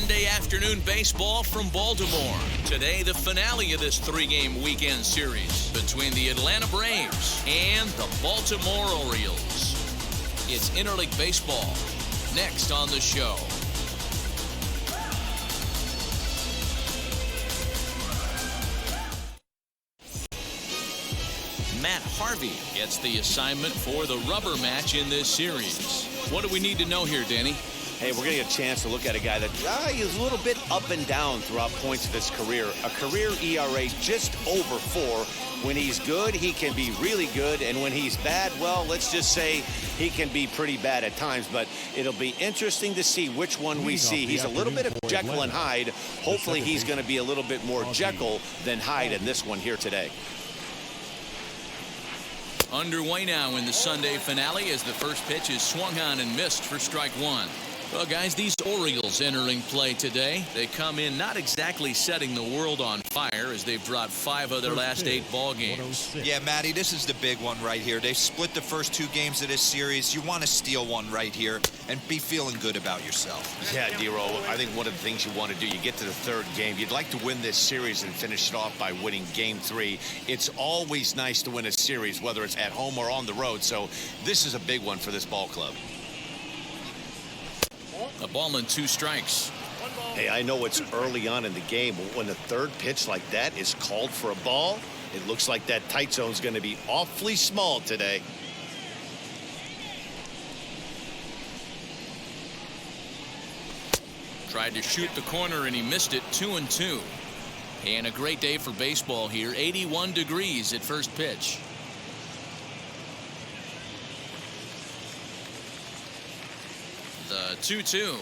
Sunday afternoon baseball from Baltimore. Today, the finale of this three-game weekend series between the Atlanta Braves and the Baltimore Orioles. It's interleague baseball next on the show. Matt Harvey gets the assignment for the rubber match in this series. What do we need to know here, Danny? Hey, we're going to get a chance to look at a guy that is a little bit up and down throughout points of his career. A career ERA just over 4. When he's good, he can be really good. And when he's bad, well, let's just say he can be pretty bad at times. But it'll be interesting to see which one we see. He's a little bit of Jekyll and Hyde. Hopefully he's going to be a little bit more Jekyll than Hyde in this one here today. Underway now in the Sunday finale as the first pitch is swung on and missed for strike one. Well, guys, these Orioles entering play today. They come in not exactly setting the world on fire as they've dropped 5 of their last 8 ball games. Yeah, Matty, this is the big one right here. They've split the first 2 games of this series. You want to steal one right here and be feeling good about yourself. Yeah, D-Roll, I think one of the things you want to do, you get to the 3rd game. You'd like to win this series and finish it off by winning game 3. It's always nice to win a series, whether it's at home or on the road. So this is a big one for this ball club. A ball and 2 strikes. Hey, I know it's early on in the game, but when the 3rd pitch like that is called for a ball, it looks like that tight zone's going to be awfully small today. Tried to shoot the corner and he missed it. 2-2. And a great day for baseball here. 81 degrees at first pitch. The 2-2.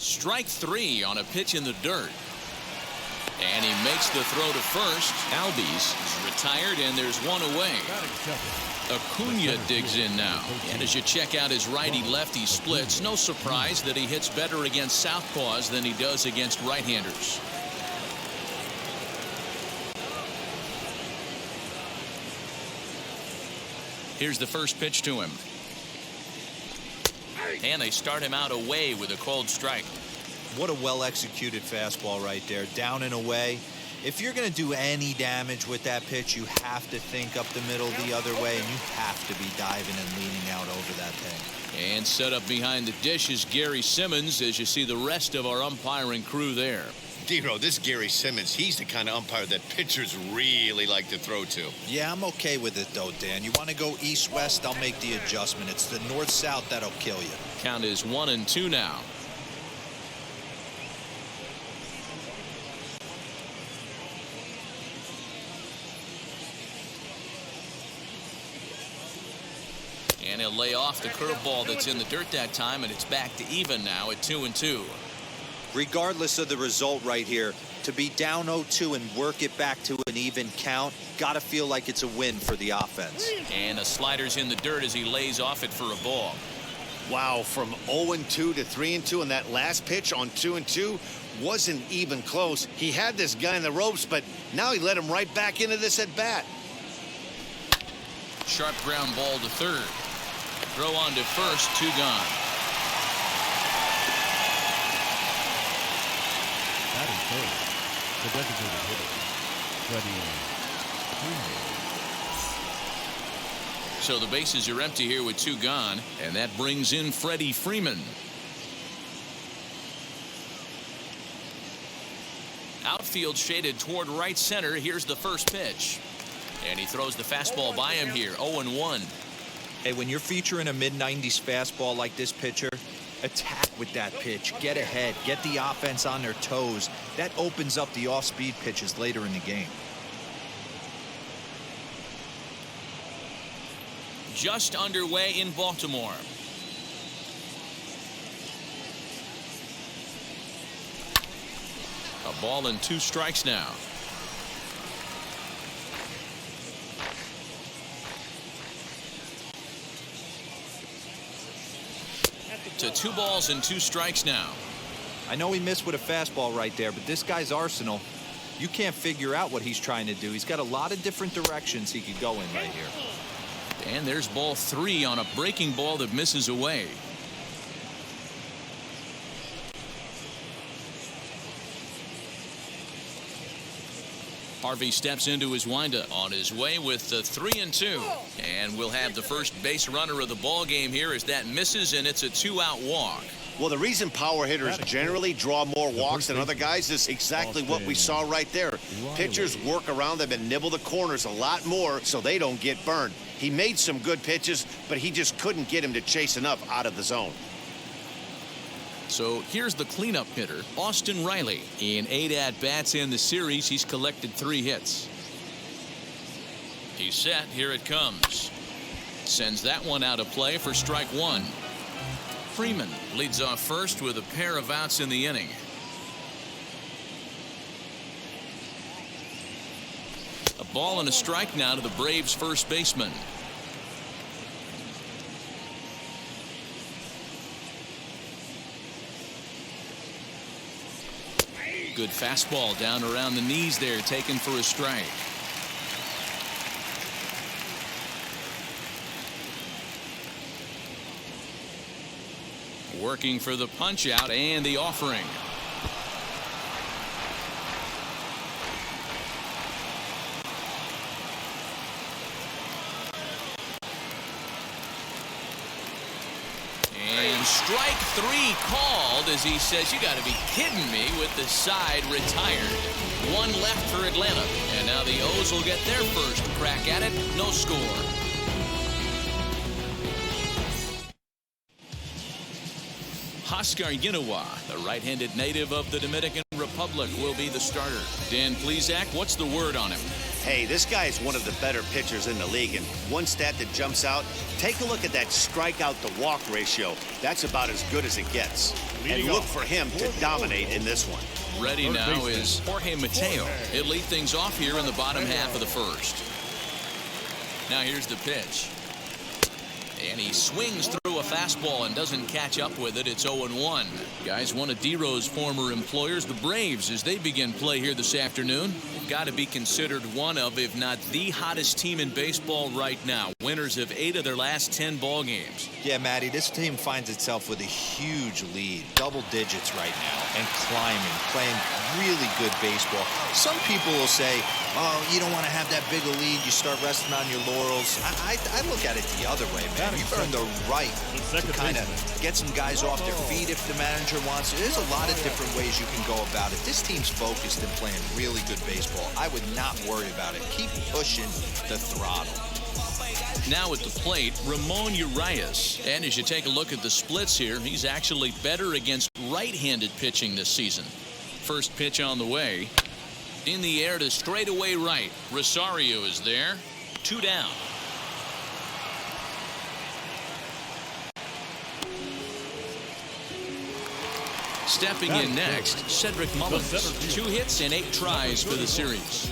Strike 3 on a pitch in the dirt. And he makes the throw to first. Albies is retired and there's one away. Acuna digs in now. And as you check out his righty-lefty splits, no surprise that he hits better against southpaws than he does against right-handers. Here's the first pitch to him. And they start him out away with a cold strike. What a well-executed fastball right there. Down and away. If you're going to do any damage with that pitch, you have to think up the middle the other way, and you have to be diving and leaning out over that thing. And set up behind the dish is Gary Simmons as you see the rest of our umpiring crew there. D-Roll, this Gary Simmons, he's the kind of umpire that pitchers really like to throw to. Yeah, I'm okay with it, though, Dan. You want to go east-west, I'll make the adjustment. It's the north-south that'll kill you. Count is 1-2 now. And he'll lay off the curveball that's in the dirt that time, and it's back to even now at 2-2. Regardless of the result right here, to be down 0-2 and work it back to an even count, gotta feel like it's a win for the offense. And the slider's in the dirt as he lays off it for a ball. Wow, from 0-2 to 3-2, and that last pitch on 2-2 wasn't even close. He had this guy in the ropes, but now he let him right back into this at bat. Sharp ground ball to third. Throw on to first, 2 gone. The designated hitter, Freddy Freeman. So the bases are empty here with 2 gone, and that brings in Freddy Freeman. Outfield shaded toward right center. Here's the first pitch. And he throws the fastball by him here, 0-1. Hey, when you're featuring a mid-90s fastball like this pitcher, attack with that pitch. Get ahead. Get the offense on their toes. That opens up the off-speed pitches later in the game. Just underway in Baltimore. A ball and 2 strikes now. To 2 balls and 2 strikes now. I know he missed with a fastball right there, but this guy's arsenal, you can't figure out what he's trying to do. He's got a lot of different directions he could go in right here. And there's ball 3 on a breaking ball that misses away. Harvey steps into his windup on his way with the 3-2. And we'll have the first base runner of the ball game here as that misses, and it's a 2-out walk. Well, the reason power hitters generally draw more walks than other guys is exactly what we saw right there. Pitchers work around them and nibble the corners a lot more so they don't get burned. He made some good pitches, but he just couldn't get him to chase enough out of the zone. So here's the cleanup hitter, Austin Reilly. In 8 at-bats in the series, he's collected 3 hits. He's set. Here it comes. Sends that one out of play for strike 1. Freeman leads off first with a pair of outs in the inning. A ball and a strike now to the Braves first baseman. Good fastball down around the knees there, taken for a strike. Working for the punch out and the offering. And strike 3 called as he says, you got to be kidding me, with the side retired. 1 left for Atlanta, and now the O's will get their first crack at it. No score. Oscar Yinawa, the right-handed native of the Dominican Republic, will be the starter. Dan Plesac, what's the word on him? Hey, this guy is one of the better pitchers in the league, and one stat that jumps out, take a look at that strikeout to walk ratio. That's about as good as it gets. And look for him to dominate in this one. Ready now is Jorge Mateo. He'll lead things off here in the bottom half of the first. Now here's the pitch. And he swings through a fastball and doesn't catch up with it. It's 0-1. Guys, one of D-Row's former employers, the Braves, as they begin play here this afternoon, have got to be considered one of, if not the hottest team in baseball right now. Winners of 8 of their last 10 ball games. Yeah, Matty, this team finds itself with a huge lead, double digits right now, and climbing, playing really good baseball. Some people will say, oh, you don't want to have that big a lead. You start resting on your laurels. I look at it the other way, man. You've earned the right to kind of get some guys off their feet if the manager wants to. There's a lot of different ways you can go about it. This team's focused and playing really good baseball. I would not worry about it. Keep pushing the throttle. Now at the plate, Ramon Urias. And as you take a look at the splits here, he's actually better against right-handed pitching this season. First pitch on the way. In the air to straightaway right. Rosario is there. 2 down. Stepping in next, Cedric Mullins. 2 hits and 8 tries for the series.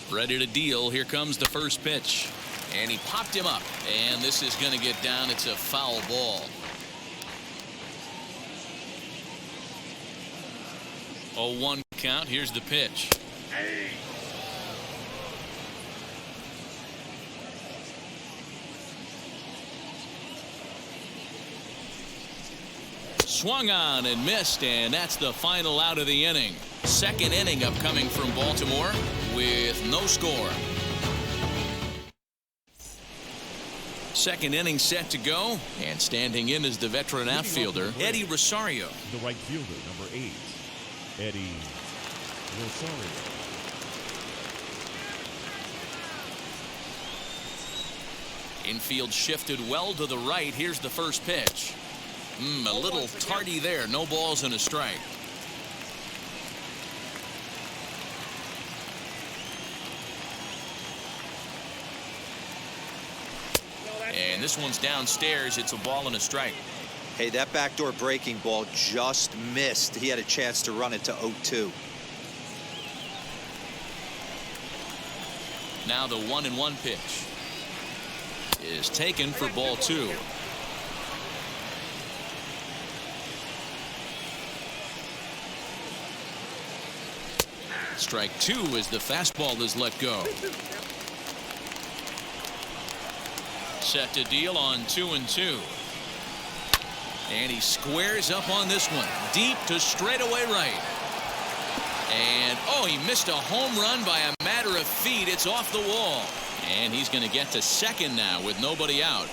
Ready to deal. Here comes the first pitch. And he popped him up. And this is going to get down. It's a foul ball. 0-1 count. Here's the pitch. Swung on and missed, and that's the final out of the inning. Second inning upcoming from Baltimore with no score. Second inning set to go, and standing in is the veteran outfielder, Eddie Rosario. The right fielder, number 8, Eddie Rosario. Infield shifted well to the right. Here's the first pitch. A little tardy there. No balls and a strike. And this one's downstairs. It's a ball and a strike. Hey, that backdoor breaking ball just missed. He had a chance to run it to 0-2. Now the 1-1 pitch is taken for ball 2. Strike 2 as the fastball is let go. Set to deal on 2-2. And he squares up on this one. Deep to straightaway right. And, oh, he missed a home run by a matter of feet. It's off the wall. And he's going to get to second now with nobody out.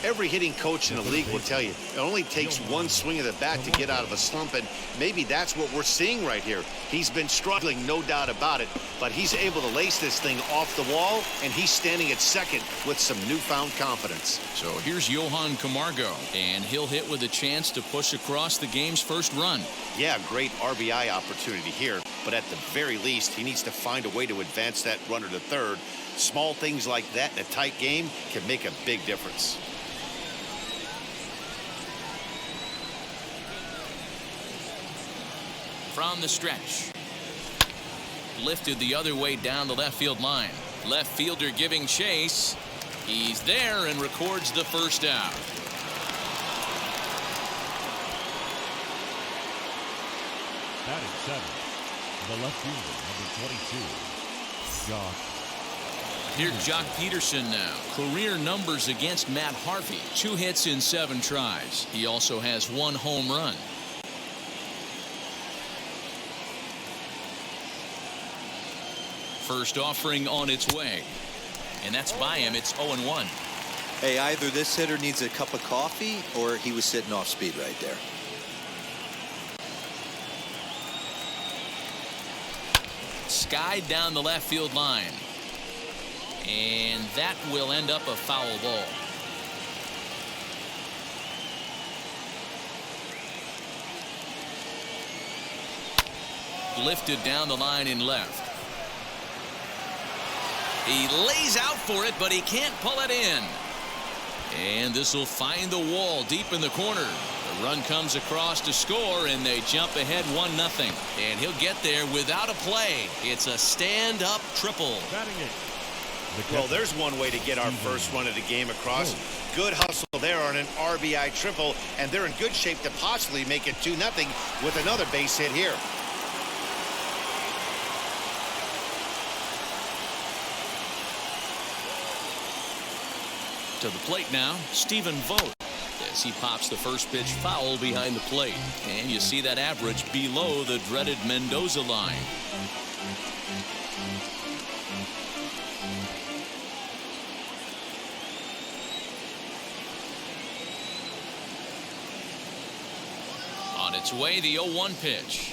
Every hitting coach in the league will tell you it only takes one swing of the bat to get out of a slump, and maybe that's what we're seeing right here. He's been struggling, no doubt about it, but he's able to lace this thing off the wall, and he's standing at second with some newfound confidence. So here's Johann Camargo, and he'll hit with a chance to push across the game's first run. Yeah, great RBI opportunity here, but at the very least, he needs to find a way to advance that runner to third. Small things like that in a tight game can make a big difference. From the stretch. Lifted the other way down the left field line. Left fielder giving chase. He's there and records the first out. Batting seventh, the left fielder, number 22, Josh. Here's Jock Peterson now. Career numbers against Matt Harvey. 2 hits in 7 tries. He also has 1 home run. First offering on its way. And that's by him. It's 0-1. Hey, either this hitter needs a cup of coffee or he was sitting off speed right there. Skied down the left field line. And that will end up a foul ball. Lifted down the line in left. He lays out for it, but he can't pull it in. And this will find the wall deep in the corner. The run comes across to score, and they jump ahead 1-0. And he'll get there without a play. It's a stand-up triple. Batting it. Well, there's one way to get our first run of the game across. Good hustle there on an RBI triple, and they're in good shape to possibly make it 2-0 with another base hit here. To the plate now, Stephen Vogt, as he pops the first pitch foul behind the plate. And you see that average below the dreaded Mendoza line. On its way, the 0-1 pitch.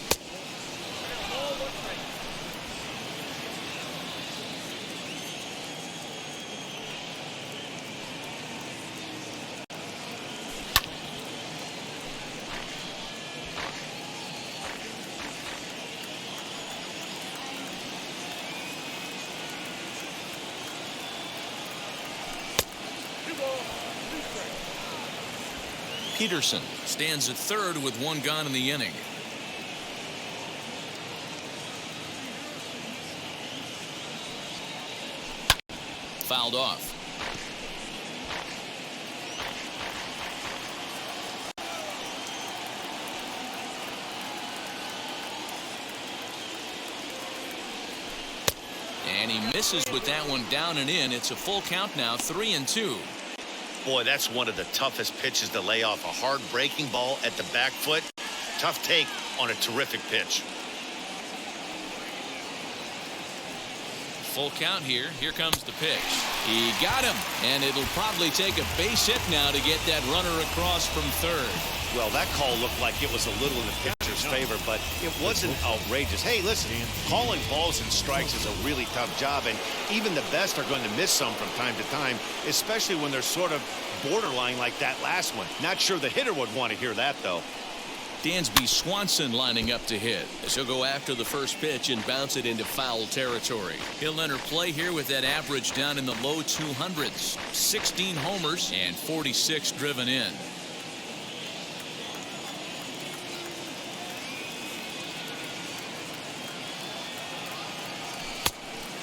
Peterson stands at third with 1 gone in the inning. Fouled off. And he misses with that one down and in. It's a full count now, 3-2. Boy, that's one of the toughest pitches to lay off. A hard breaking ball at the back foot. Tough take on a terrific pitch. Full count here. Here comes the pitch. He got him, and it'll probably take a base hit now to get that runner across from third. Well, that call looked like it was a little in the pitcher's favor, but it wasn't outrageous. Hey, listen, calling balls and strikes is a really tough job, and even the best are going to miss some from time to time, especially when they're sort of borderline like that last one. Not sure the hitter would want to hear that, though. Dansby Swanson lining up to hit, as he'll go after the first pitch and bounce it into foul territory. He'll enter play here with that average down in the low 200s. 16 homers and 46 driven in.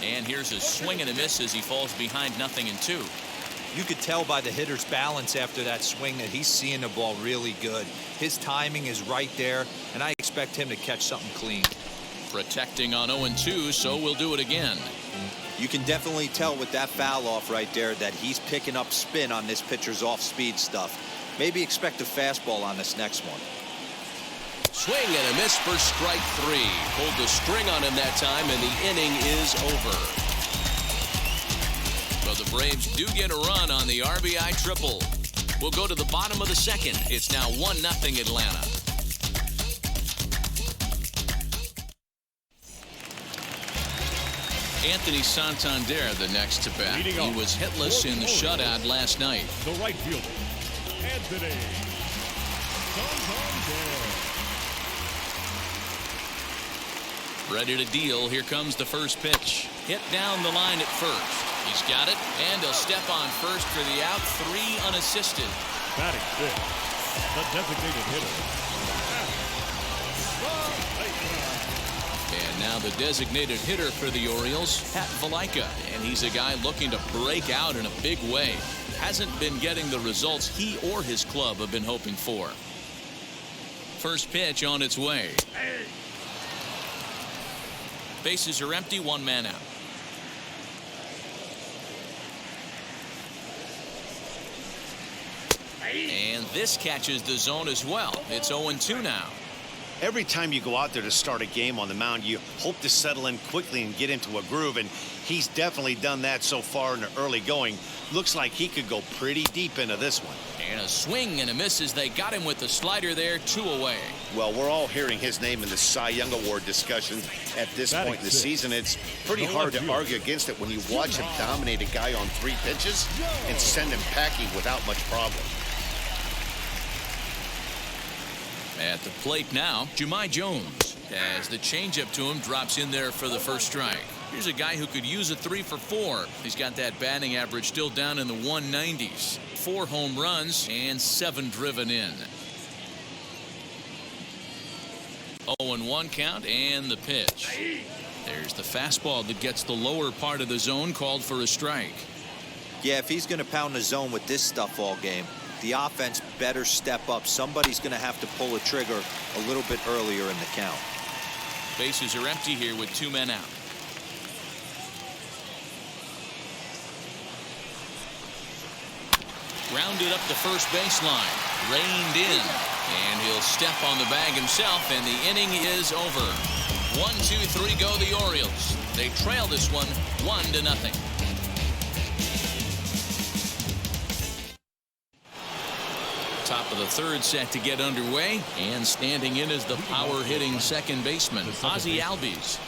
And here's a swing and a miss as he falls behind 0-2. You could tell by the hitter's balance after that swing that he's seeing the ball really good. His timing is right there, and I expect him to catch something clean. Protecting on 0-2, so we'll do it again. You can definitely tell with that foul off right there that he's picking up spin on this pitcher's off-speed stuff. Maybe expect a fastball on this next one. Swing and a miss for strike 3. Pulled the string on him that time, and the inning is over. But the Braves do get a run on the RBI triple. We'll go to the bottom of the second. It's now 1-0 Atlanta. Anthony Santander, the next to bat. He was hitless in the shutout last night. The right fielder, Anthony Santander. Ready to deal. Here comes the first pitch. Hit down the line at first. He's got it, and he'll step on first for the out. 3 unassisted. Batting fifth, the designated hitter. And now the designated hitter for the Orioles, Pat Valaika. And he's a guy looking to break out in a big way. Hasn't been getting the results he or his club have been hoping for. First pitch on its way. Bases are empty, 1 man out. And this catches the zone as well. It's 0-2 now. Every time you go out there to start a game on the mound, you hope to settle in quickly and get into a groove, and he's definitely done that so far in the early going. Looks like he could go pretty deep into this one. And a swing and a miss as they got him with the slider there, 2 away. Well, we're all hearing his name in the Cy Young Award discussion at this point in the season. It's pretty hard to argue against it when you watch him dominate a guy on 3 pitches and send him packing without much problem. At the plate now, Jahmai Jones, as the changeup to him drops in there for the first strike. Here's a guy who could use a 3 for 4. He's got that batting average still down in the 190s. 4 home runs and 7 driven in. 0-1 count and the pitch. There's the fastball that gets the lower part of the zone, called for a strike. Yeah, if he's going to pound the zone with this stuff all game, the offense better step up. Somebody's going to have to pull a trigger a little bit earlier in the count. Bases are empty here with 2 men out. Grounded up the first baseline. Reined in. And he'll step on the bag himself, and the inning is over. 1-2-3 go the Orioles. They trail this one 1-0. Top of the third set to get underway, and standing in is the power-hitting second baseman, Ozzie Albies.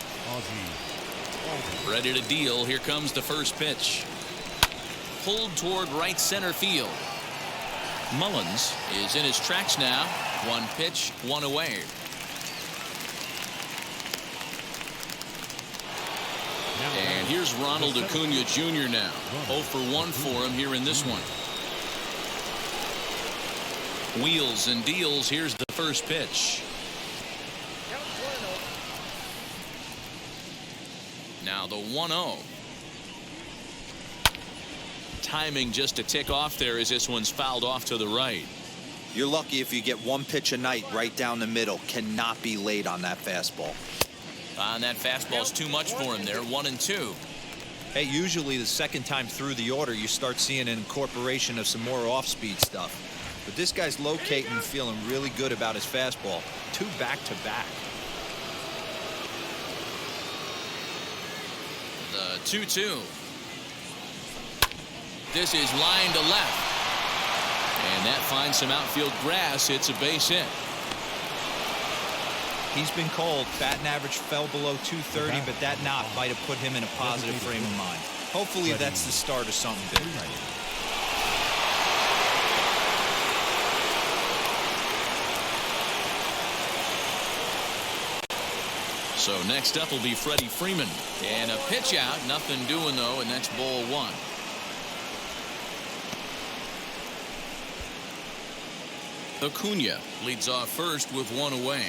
Ready to deal. Here comes the first pitch. Pulled toward right center field. Mullins is in his tracks now. 1 pitch, 1 away. And here's Ronald Acuna Jr. now. 0 for 1 for him here in this one. Wheels and deals. Here's the first pitch. Now the 1-0. Timing just a tick off there as this one's fouled off to the right. You're lucky if you get 1 pitch a night right down the middle. Cannot be late on that fastball. And that fastball's too much for him there. 1-2. Hey, usually the second time through the order you start seeing an incorporation of some more off-speed stuff. But this guy's locating and feeling really good about his fastball. 2 back-to-back. The 2-2. This is line to left. And that finds some outfield grass. It's a base hit. He's been called. Batting average fell below 230, but that knock might have put him in a positive frame of mind. Hopefully that's the start of something big. So next up will be Freddy Freeman. And a pitch out. Nothing doing, though, and that's ball 1. Acuna leads off first with 1 away.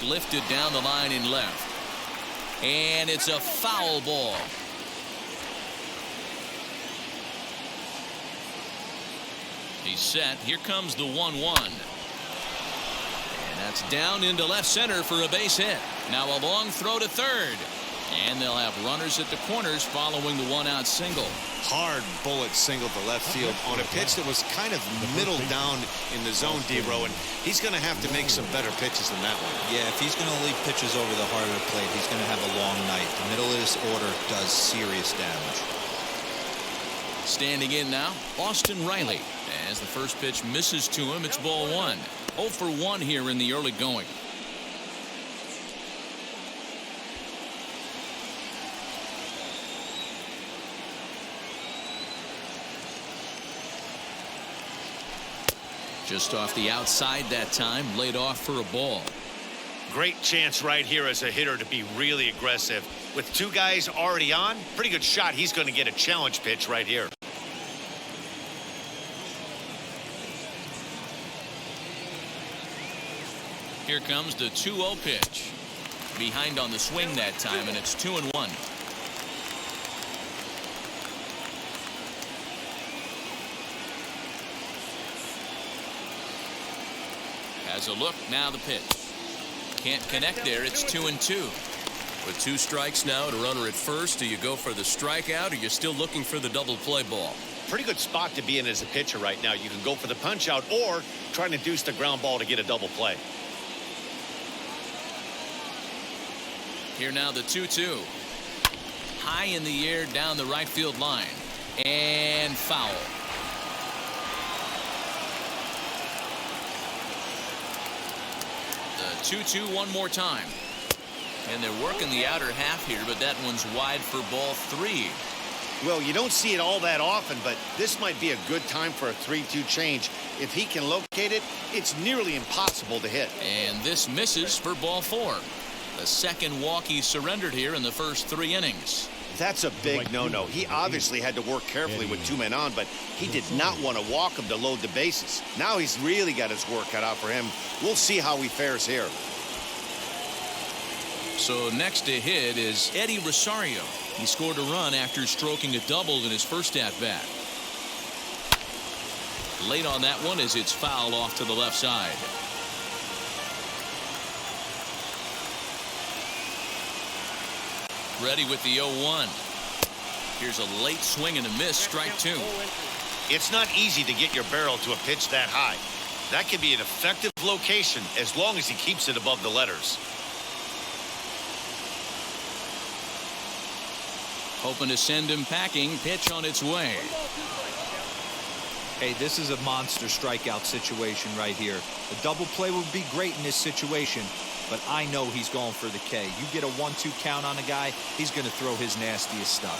Lifted down the line in left. And it's a foul ball. He's set. Here comes the 1-1. And That's down into left center for a base hit. Now a long throw to third. And they'll have runners at the corners following the one-out single. Hard bullet single to left field on a pitch that was kind of middle down in the zone, D-Row, and he's going to have to make some better pitches than that one. Yeah, if he's going to leave pitches over the heart of the plate, he's going to have a long night. The middle of this order does serious damage. Standing in now, Austin Reilly. As the first pitch misses to him, it's ball one. 0 for 1 here in the early going. Just off the outside that time, laid off for a ball. Great chance right here as a hitter to be really aggressive. With two guys already on, pretty good shot he's going to get a challenge pitch right here. Here comes the 2-0 pitch. Behind on the swing that time, and it's 2-1. Has a look, now the pitch. Can't connect there, it's 2-2. With 2 strikes now and a runner at first, do you go for the strikeout or you're still looking for the double play ball? Pretty good spot to be in as a pitcher right now. You can go for the punch out or try and induce the ground ball to get a double play. Here now the 2-2. High in the air down the right field line. And foul. The 2-2 one more time. And they're working the outer half here, but that one's wide for ball 3. Well, you don't see it all that often, but this might be a good time for a 3-2 change. If he can locate it, it's nearly impossible to hit. And this misses for ball 4. The second walk he surrendered here in the first 3 innings. That's a big no-no. He obviously had to work carefully with 2 men on, but he did not want to walk him to load the bases. Now he's really got his work cut out for him. We'll see how he fares here. So next to hit is Eddie Rosario. He scored a run after stroking a double in his first at-bat. Late on that one as it's fouled off to the left side. Ready with the 0-1. Here's a late swing and a miss, strike 2. It's not easy to get your barrel to a pitch that high. That can be an effective location as long as he keeps it above the letters. Hoping to send him packing. Pitch on its way. Hey, this is a monster strikeout situation right here. A double play would be great in this situation, but I know he's going for the K. You get a 1-2 count on a guy, he's going to throw his nastiest stuff.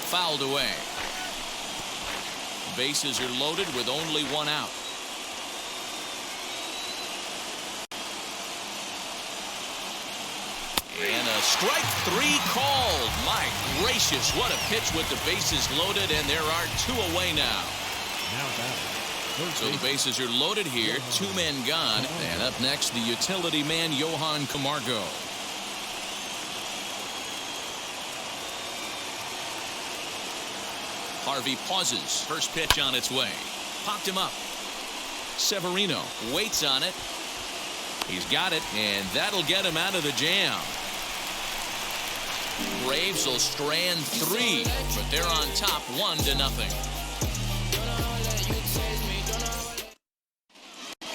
Fouled away. Bases are loaded with only 1 out. And a strike 3 called. My gracious, what a pitch with the bases loaded, and there are 2 away now. So the bases are loaded here, 2 men gone, and up next the utility man Johann Camargo. Harvey pauses. First pitch on its way. Popped him up. Severino waits on it. He's got it, and that'll get him out of the jam. Braves will strand 3, but they're on top 1-0.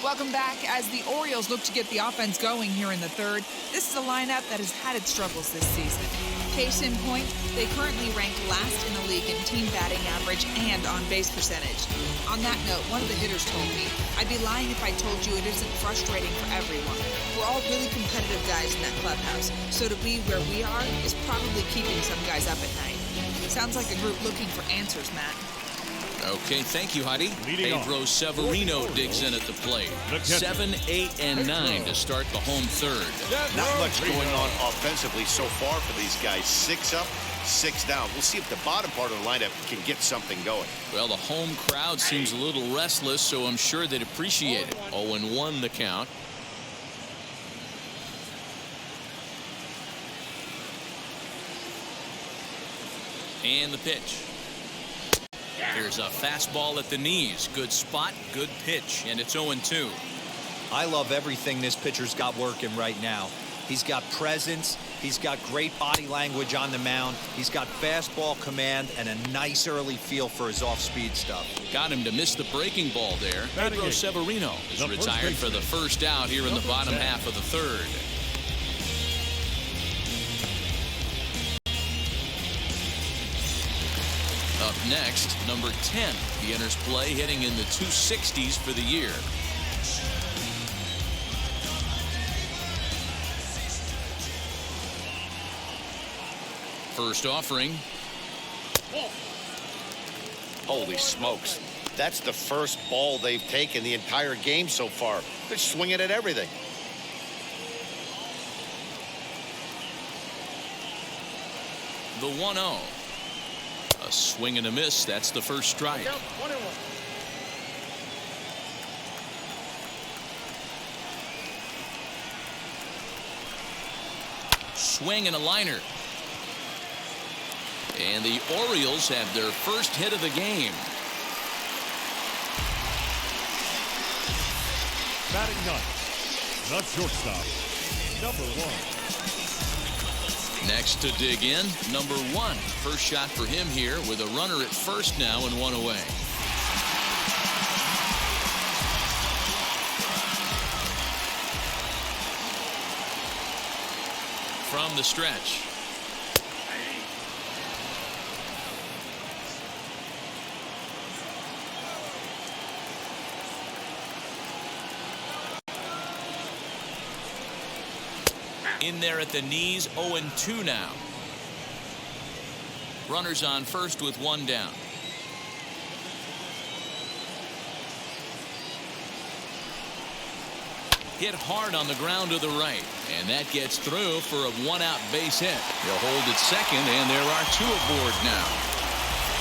Welcome back. As the Orioles look to get the offense going here in the third, this is a lineup that has had its struggles this season. Case in point, they currently rank last in the league in team batting average and on-base percentage. On that note, one of the hitters told me, "I'd be lying if I told you it isn't frustrating for everyone. We're all really competitive guys in that clubhouse, so to be where we are is probably keeping some guys up at night." Sounds like a group looking for answers, Matt. Okay, thank you, Heidi. Pedro Severino digs in at the plate. 7, 8, and 9 to start the home third. Not much going on offensively so far for these guys. 6 up, 6 down. We'll see if the bottom part of the lineup can get something going. Well, the home crowd seems a little restless, so I'm sure they'd appreciate it. 0-1 the count. And the pitch. Here's a fastball at the knees. Good spot, good pitch, and it's 0-2. I love everything this pitcher's got working right now. He's got presence. He's got great body language on the mound. He's got fastball command and a nice early feel for his off-speed stuff. Got him to miss the breaking ball there. Pedro Severino is retired for the first out here in the bottom half of the third. Up next, number 10. He enters play hitting in the 260s for the year. First offering. Holy smokes. That's the first ball they've taken the entire game so far. They're swinging at everything. The 1-0. A swing and a miss. That's the first strike. Swing and a liner. And the Orioles have their first hit of the game. Batting ninth, the shortstop, number 1. Next to dig in, number 1. First shot for him here with a runner at first now and 1 away. From the stretch. In there at the knees, 0-2 now. Runners on first with 1 down. Hit hard on the ground to the right, and that gets through for a 1-out base hit. He'll hold at second, and there are 2 aboard now.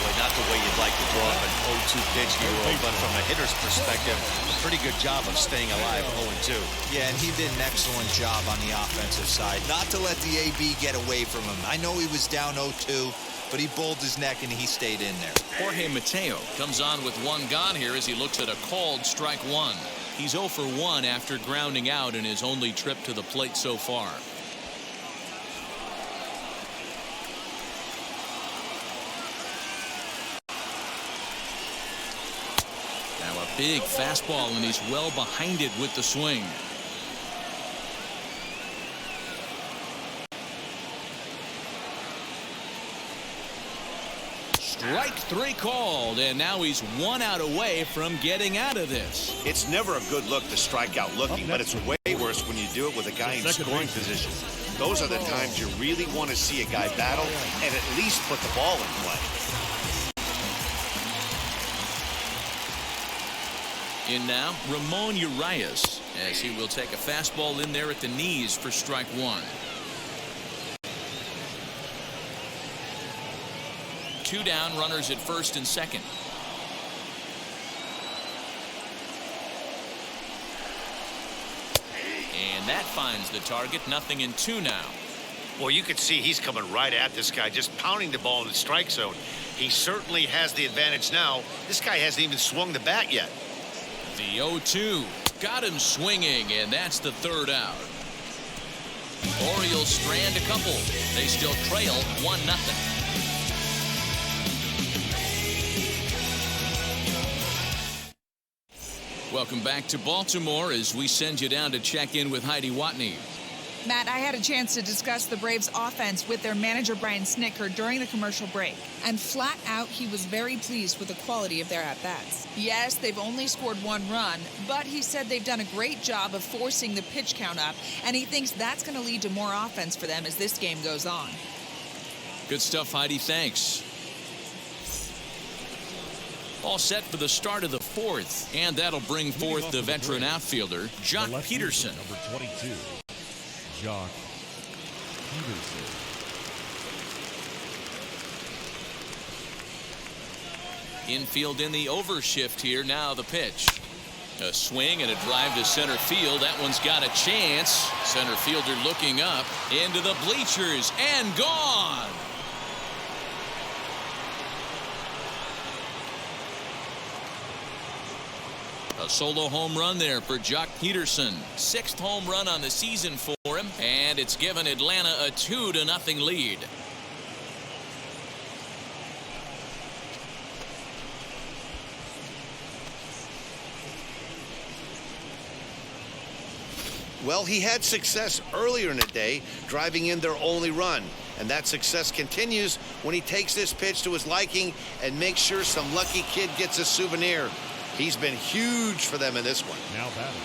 Boy, not the way you'd like to draw up an 0-2 pitch here, but from a hitter's perspective, a pretty good job of staying alive 0-2. Yeah, and he did an excellent job on the offensive side. Not to let the AB get away from him. I know he was down 0-2, but he bowled his neck and he stayed in there. Jorge Mateo comes on with 1 gone here as he looks at a called strike 1. He's 0 for 1 after grounding out in his only trip to the plate so far. Now a big fastball, and he's well behind it with the swing. Strike 3 called, and now he's 1 out away from getting out of this. It's never a good look to strike out looking, but it's way worse when you do it with a guy in scoring position. Those are the times you really want to see a guy battle and at least put the ball in play. In now, Ramon Urias, as he will take a fastball in there at the knees for strike 1. 2 down, runners at first and second. And that finds the target. 0-2 now. Well, you can see he's coming right at this guy, just pounding the ball in the strike zone. He certainly has the advantage now. This guy hasn't even swung the bat yet. The 0-2 got him swinging, and that's the 3rd out. Orioles strand a couple. They still trail 1-0. Welcome back to Baltimore as we send you down to check in with Heidi Watney. Matt, I had a chance to discuss the Braves offense with their manager Brian Snitker during the commercial break. And flat out, he was very pleased with the quality of their at-bats. Yes, they've only scored 1 run, but he said they've done a great job of forcing the pitch count up, and he thinks that's going to lead to more offense for them as this game goes on. Good stuff, Heidi. Thanks. All set for the start of the 4th, and that'll bring forth the veteran outfielder, Jock Peterson. Number 22, Jock Peterson. Infield in the overshift here. Now the pitch. A swing and a drive to center field. That one's got a chance. Center fielder looking up into the bleachers and gone. A solo home run there for Jock Peterson. 6th home run on the season for him, and it's given Atlanta a 2-0 lead. Well, he had success earlier in the day, driving in their only run. And that success continues when he takes this pitch to his liking and makes sure some lucky kid gets a souvenir. He's been huge for them in this one. Now batting.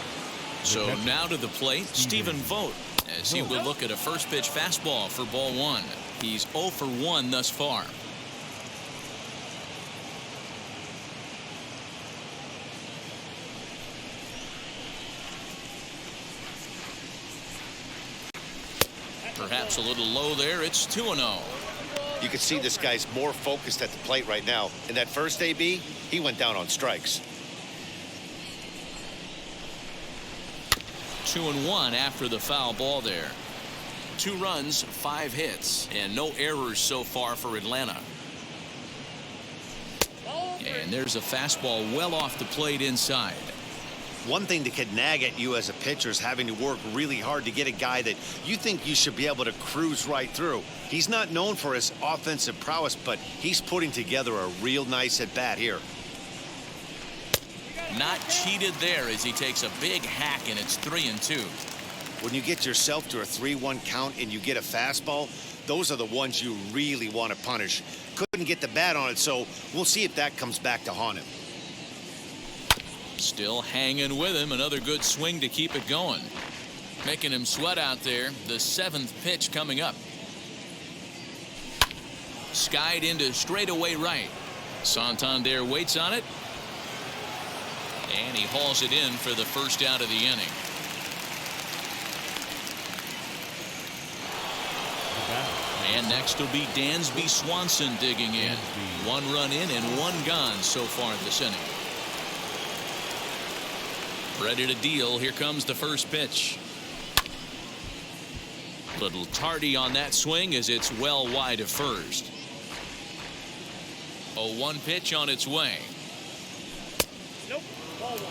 So now to the plate, Stephen Vogt, as he will look at a first pitch fastball for ball 1. He's 0 for 1 thus far. Perhaps a little low there. It's 2-0. You can see this guy's more focused at the plate right now. In that first AB, he went down on strikes. 2-1 after the foul ball there. 2 runs, 5 hits, and no errors so far for Atlanta. And there's a fastball well off the plate inside. One thing that could nag at you as a pitcher is having to work really hard to get a guy that you think you should be able to cruise right through. He's not known for his offensive prowess, but he's putting together a real nice at bat here. Not cheated there as he takes a big hack, and it's 3-2. When you get yourself to a 3-1 count and you get a fastball, those are the ones you really want to punish. Couldn't get the bat on it, so we'll see if that comes back to haunt him. Still hanging with him. Another good swing to keep it going. Making him sweat out there. The 7th pitch coming up. Skied into straightaway right. Santander waits on it. And he hauls it in for the first out of the inning. And next will be Dansby Swanson digging in. 1 run in and 1 gone so far this inning. Ready to deal. Here comes the first pitch. Little tardy on that swing as it's well wide of first. 0-1 pitch on its way. Nope. Ball 1.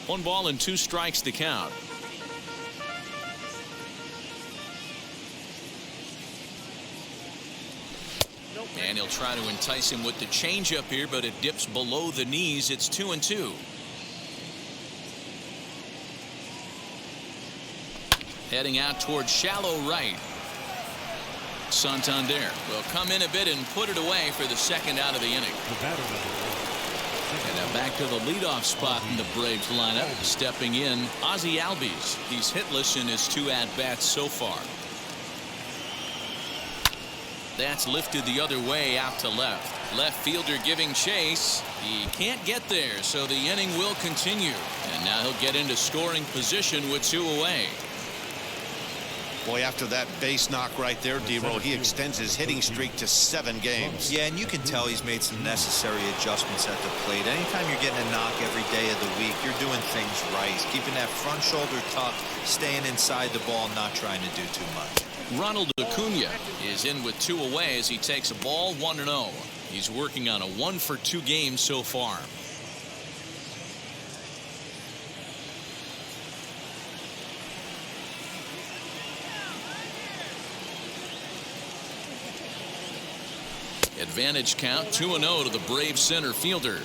One ball and 2 strikes to count. And he'll try to entice him with the changeup here, but it dips below the knees. It's 2-2. Heading out towards shallow right. Santander will come in a bit and put it away for the second out of the inning. And now back to the leadoff spot in the Braves lineup. Stepping in, Ozzie Albies. He's hitless in his 2 at-bats so far. That's lifted the other way out to left. Left fielder giving chase. He can't get there, so the inning will continue. And now he'll get into scoring position with 2 away. Boy, after that base knock right there, D-Roll, he extends his hitting streak to 7 games. Yeah, and you can tell he's made some necessary adjustments at the plate. Anytime you're getting a knock every day of the week, you're doing things right. He's keeping that front shoulder tucked, staying inside the ball, not trying to do too much. Ronald Acuna is in with 2 away as he takes a ball 1-0. He's working on a 1-for-2 game so far. Advantage count 2-0 to the Braves center fielder.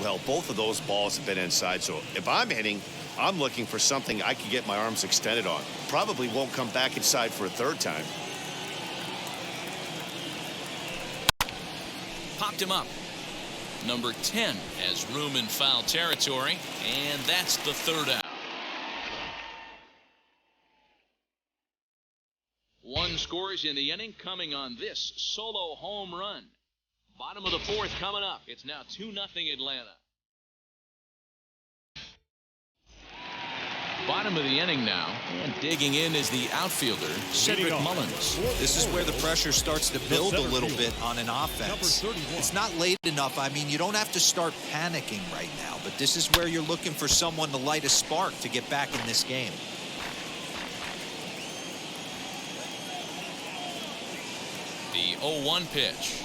Well, both of those balls have been inside, so if I'm hitting, I'm looking for something I can get my arms extended on. Probably won't come back inside for a 3rd time. Popped him up. Number 10 has room in foul territory, and that's the 3rd out. 1 scores in the inning, coming on this solo home run. Bottom of the 4th coming up. It's now 2-0 Atlanta. Bottom of the inning now, and digging in is the outfielder, Cedric Mullins. This is where the pressure starts to build a little bit on an offense. It's not late enough. I mean, you don't have to start panicking right now, but this is where you're looking for someone to light a spark to get back in this game. The 0-1 pitch.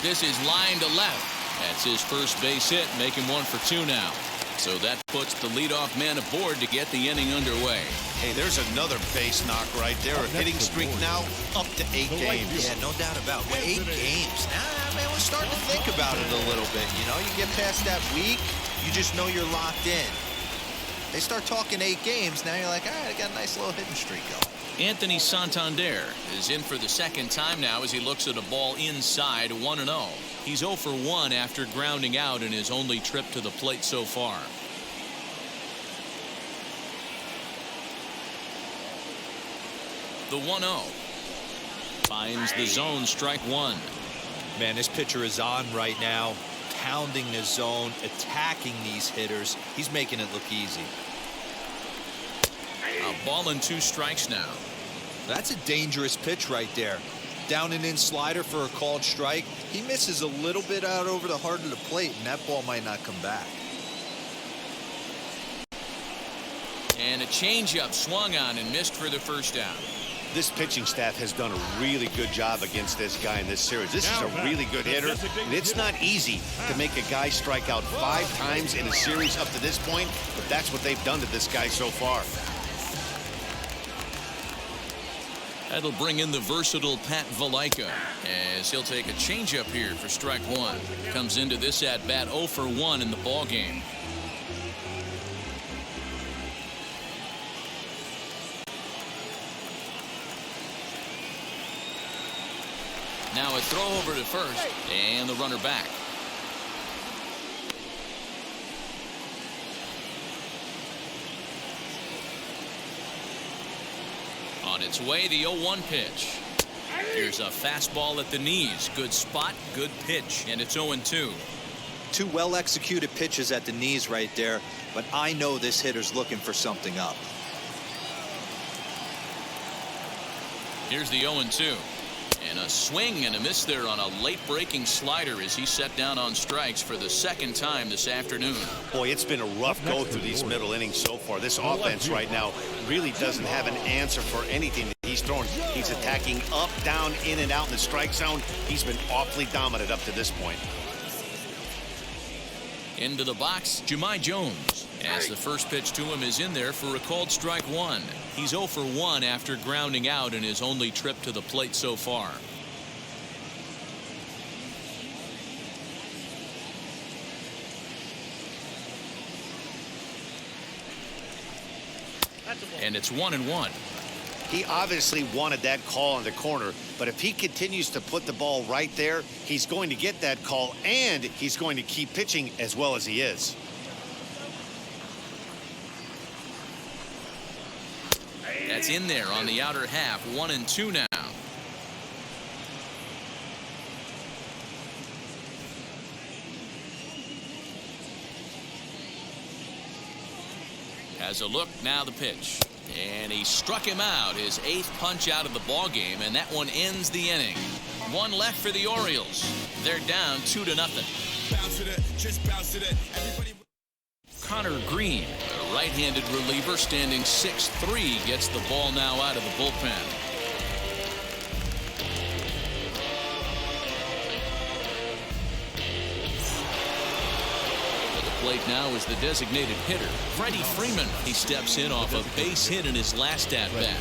This is line to left. That's his first base hit, making 1 for 2 now. So that puts the leadoff man aboard to get the inning underway. Hey, there's another base knock right there. A hitting streak now up to 8 games. Yeah, no doubt about it. 8 games. Nah, man, we're starting to think about it a little bit. You know, you get past that week, you just know you're locked in. They start talking 8 games, now you're like, all right, I got a nice little hitting streak going. Anthony Santander is in for the second time now as he looks at a ball inside 1-0. He's 0 for 1 after grounding out in his only trip to the plate so far. The 1-0. Finds the zone, strike 1. Man, this pitcher is on right now, pounding the zone, attacking these hitters. He's making it look easy. A ball and 2 strikes now. That's a dangerous pitch right there. Down and in slider for a called strike. He misses a little bit out over the heart of the plate, and that ball might not come back. And a changeup swung on and missed for the first down. This pitching staff has done a really good job against this guy in this series. This is a really good hitter, and it's not easy to make a guy strike out 5 times in a series up to this point, but that's what they've done to this guy so far. That'll bring in the versatile Pat Valaika as he'll take a changeup here for strike 1. Comes into this at bat 0 for 1 in the ball game. Now a throw over to first and the runner back. On its way, the 0-1 pitch. Here's a fastball at the knees. Good spot, good pitch, and it's 0-2. 2 well-executed pitches at the knees right there, but I know this hitter's looking for something up. Here's the 0-2. And a swing and a miss there on a late breaking slider as he set down on strikes for the second time this afternoon. Boy, it's been a rough go through these middle innings so far. This offense right now really doesn't have an answer for anything that he's throwing. He's attacking up, down, in and out in the strike zone. He's been awfully dominant up to this point. Into the box, Jahmai Jones, as the first pitch to him is in there for a called strike 1. He's 0 for 1 after grounding out in his only trip to the plate so far. And it's 1-1. He obviously wanted that call in the corner, but if he continues to put the ball right there, he's going to get that call, and he's going to keep pitching as well as he is. That's in there on the outer half. 1-2 now. Has a look, now the pitch. And he struck him out, his 8th punch out of the ball game, and that one ends the inning. 1 left for the Orioles. They're down 2-0. Connor Green, a right-handed reliever standing 6'3", gets the ball now out of the bullpen. Plate now is the designated hitter, Freddy Freeman. He steps in off a base hit in his last at-bat.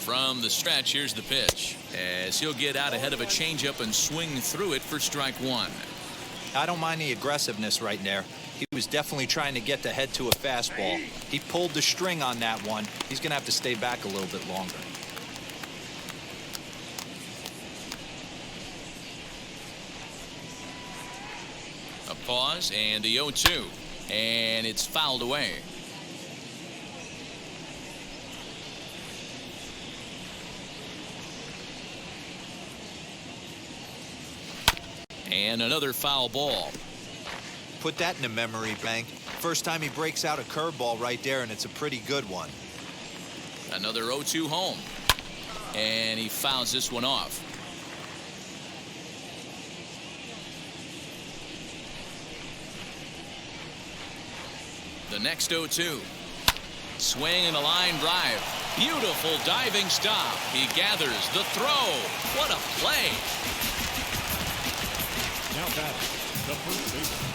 From the stretch, here's the pitch, as he'll get out ahead of a changeup and swing through it for strike 1. I don't mind the aggressiveness right there. He was definitely trying to get the head to a fastball. He pulled the string on that one. He's going to have to stay back a little bit longer. A pause and the 0-2. And it's fouled away. And another foul ball. Put that in the memory bank. First time he breaks out a curveball right there, and it's a pretty good one. Another 0-2 home. And he fouls this one off. the next 0-2. Swing and a line drive. Beautiful diving stop. He gathers the throw. What a play. Now batting, the first baseman,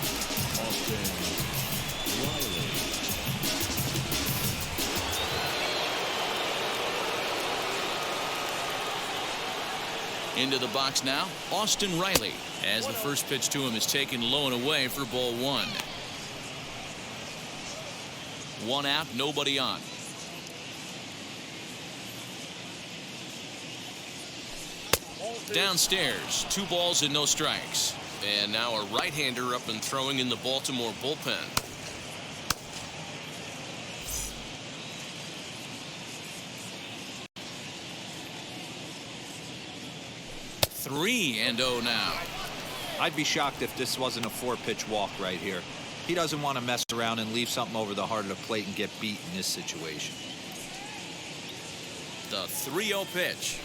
Austin Reilly. Into the box now, Austin Reilly, as the first pitch to him is taken low and away for ball one. One out, nobody on. Downstairs, 2 balls and no strikes. And now a right-hander up and throwing in the Baltimore bullpen. Three and 0 now. I'd be shocked if this wasn't a 4-pitch walk right here. He doesn't want to mess around and leave something over the heart of the plate and get beat in this situation. The 3-0 pitch.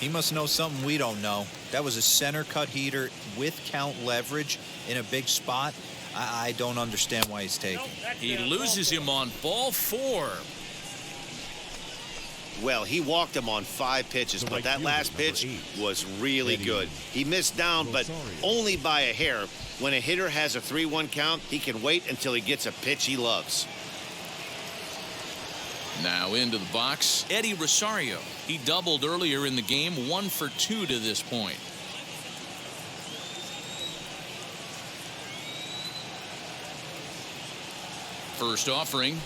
He must know something we don't know. That was a center cut heater with count leverage in a big spot. I don't understand why he's taking. He loses him on ball 4. Well, he walked him on 5 pitches, but that last pitch was really good. He missed down, but only by a hair. When a hitter has a 3-1 count, he can wait until he gets a pitch he loves. Now into the box, Eddie Rosario. He doubled earlier in the game, 1 for 2 to this point. First offering.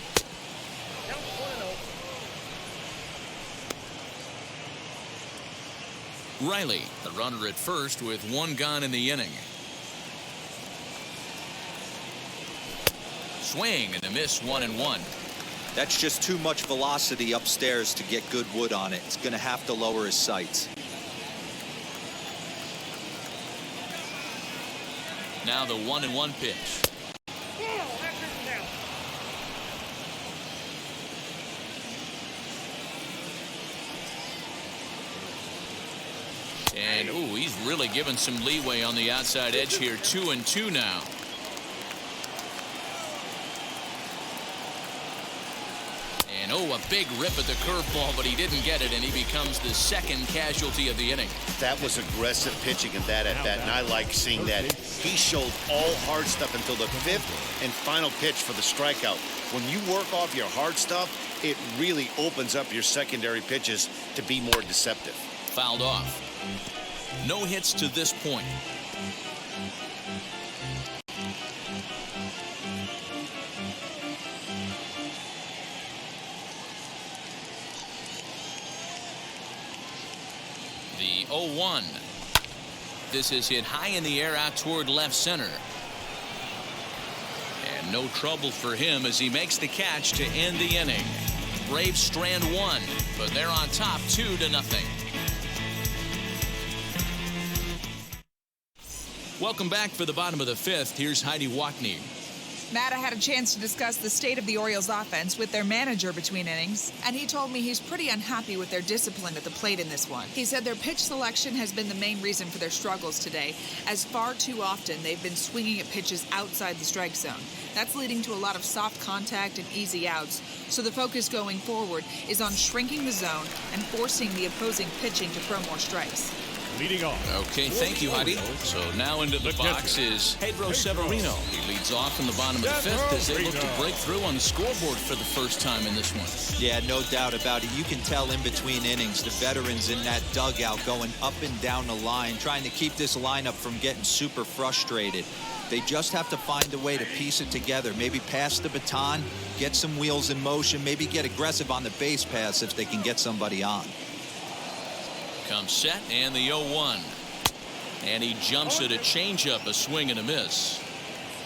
Reilly, the runner at first with 1 gone in the inning. Swing and a miss, 1-1. That's just too much velocity upstairs to get good wood on it. It's going to have to lower his sights. Now the 1-1 pitch. And ooh, he's really given some leeway on the outside edge here. 2-2 now. And oh, a big rip at the curveball, but he didn't get it, and he becomes the second casualty of the inning. That was aggressive pitching in that at bat, and I like seeing that. He showed all hard stuff until the 5th and final pitch for the strikeout. When you work off your hard stuff, it really opens up your secondary pitches to be more deceptive. Fouled off. No hits to this point. The 0-1. This is hit high in the air out toward left center. And no trouble for him as he makes the catch to end the inning. Braves strand 1, but they're on top 2-0. Welcome back for the bottom of the 5th. Here's Heidi Wackney. Matt, I had a chance to discuss the state of the Orioles offense with their manager between innings, and he told me he's pretty unhappy with their discipline at the plate in this one. He said their pitch selection has been the main reason for their struggles today, as far too often they've been swinging at pitches outside the strike zone. That's leading to a lot of soft contact and easy outs, so the focus going forward is on shrinking the zone and forcing the opposing pitching to throw more strikes. Leading off. Okay, thank you, Heidi. So now into the box is Pedro Severino. He leads off in the bottom of the 5th as they look to break through on the scoreboard for the first time in this one. Yeah, no doubt about it. You can tell in between innings, the veterans in that dugout going up and down the line, trying to keep this lineup from getting super frustrated. They just have to find a way to piece it together. Maybe pass the baton, get some wheels in motion, maybe get aggressive on the base pass if they can get somebody on. Comes set and the 0-1. And he jumps at a changeup, a swing and a miss.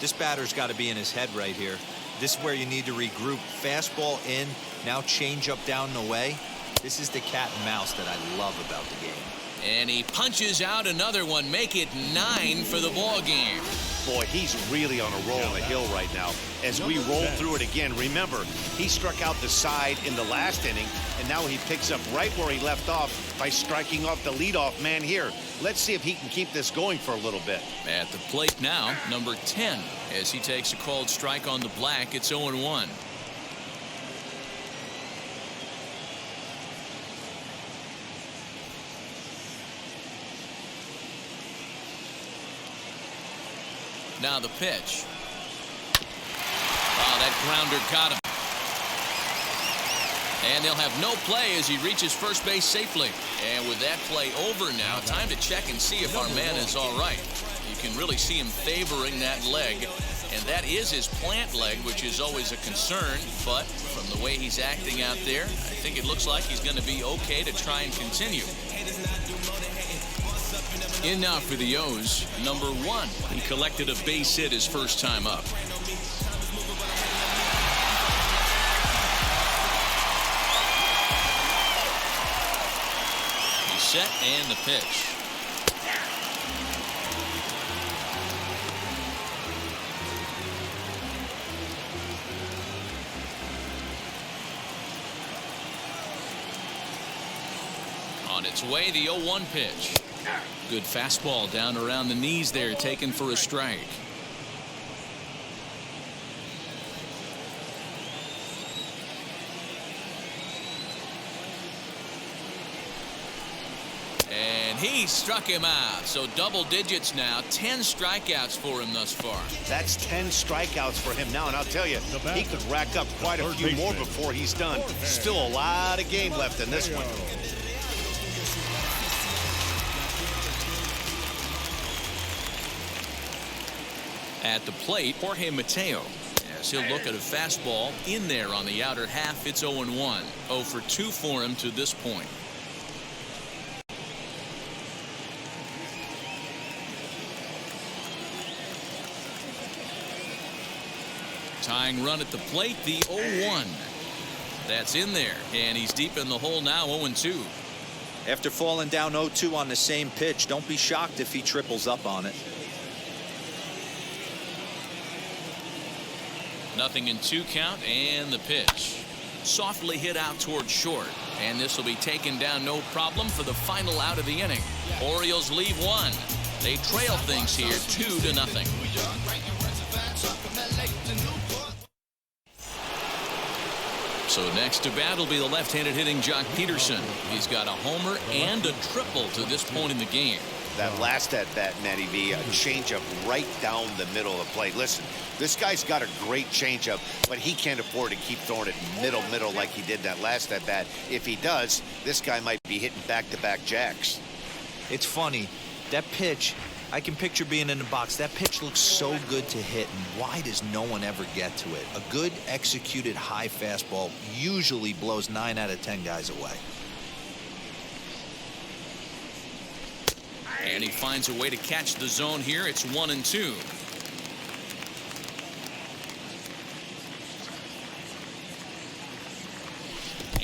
This batter's got to be in his head right here. This is where you need to regroup. Fastball in, now changeup down the way. This is the cat and mouse that I love about the game. And he punches out another one, make it 9 for the ball game. Boy, he's really on a roll on the hill right now. As we roll through it again, remember, he struck out the side in the last inning, and now he picks up right where he left off by striking off the leadoff man here. Let's see if he can keep this going for a little bit. At the plate now, number 10, as he takes a called strike on the black. It's 0-1. Now the pitch. Oh, that grounder got him. And they'll have no play as he reaches first base safely. And with that play over now, time to check and see if our man is all right. You can really see him favoring that leg. And that is his plant leg, which is always a concern. But from the way he's acting out there, I think it looks like he's going to be okay to try and continue. In now for the O's, number 1. He collected a base hit his first time up. He's set and the pitch. On its way, the 0-1 pitch. Good fastball down around the knees there, taken for a strike. And he struck him out. So double digits now. 10 strikeouts for him thus far. That's 10 strikeouts for him now. And I'll tell you, he could rack up quite a few more before he's done. Still a lot of game left in this one. At the plate, Jorge Mateo, as he'll look at a fastball in there on the outer half. It's 0-1. 0 for 2 for him to this point. Tying run at the plate, the 0-1. That's in there, and he's deep in the hole now. 0-2. After falling down 0-2 on the same pitch, don't be shocked if he triples up on it. Nothing in 2 count, and the pitch. Softly hit out towards short, and this will be taken down no problem for the final out of the inning. Orioles leave 1. They trail things here 2-0. So next to bat will be the left-handed hitting Jock Peterson. He's got a homer and a triple to this point in the game. That last at bat, Matty V, a changeup right down the middle of the plate. Listen, this guy's got a great changeup, but he can't afford to keep throwing it middle like he did that last at bat. If he does, this guy might be hitting back-to-back jacks. It's funny, that pitch, I can picture being in the box. That pitch looks so good to hit, and why does no one ever get to it? A good executed high fastball usually blows 9 out of 10 guys away. And he finds a way to catch the zone here. It's 1-2.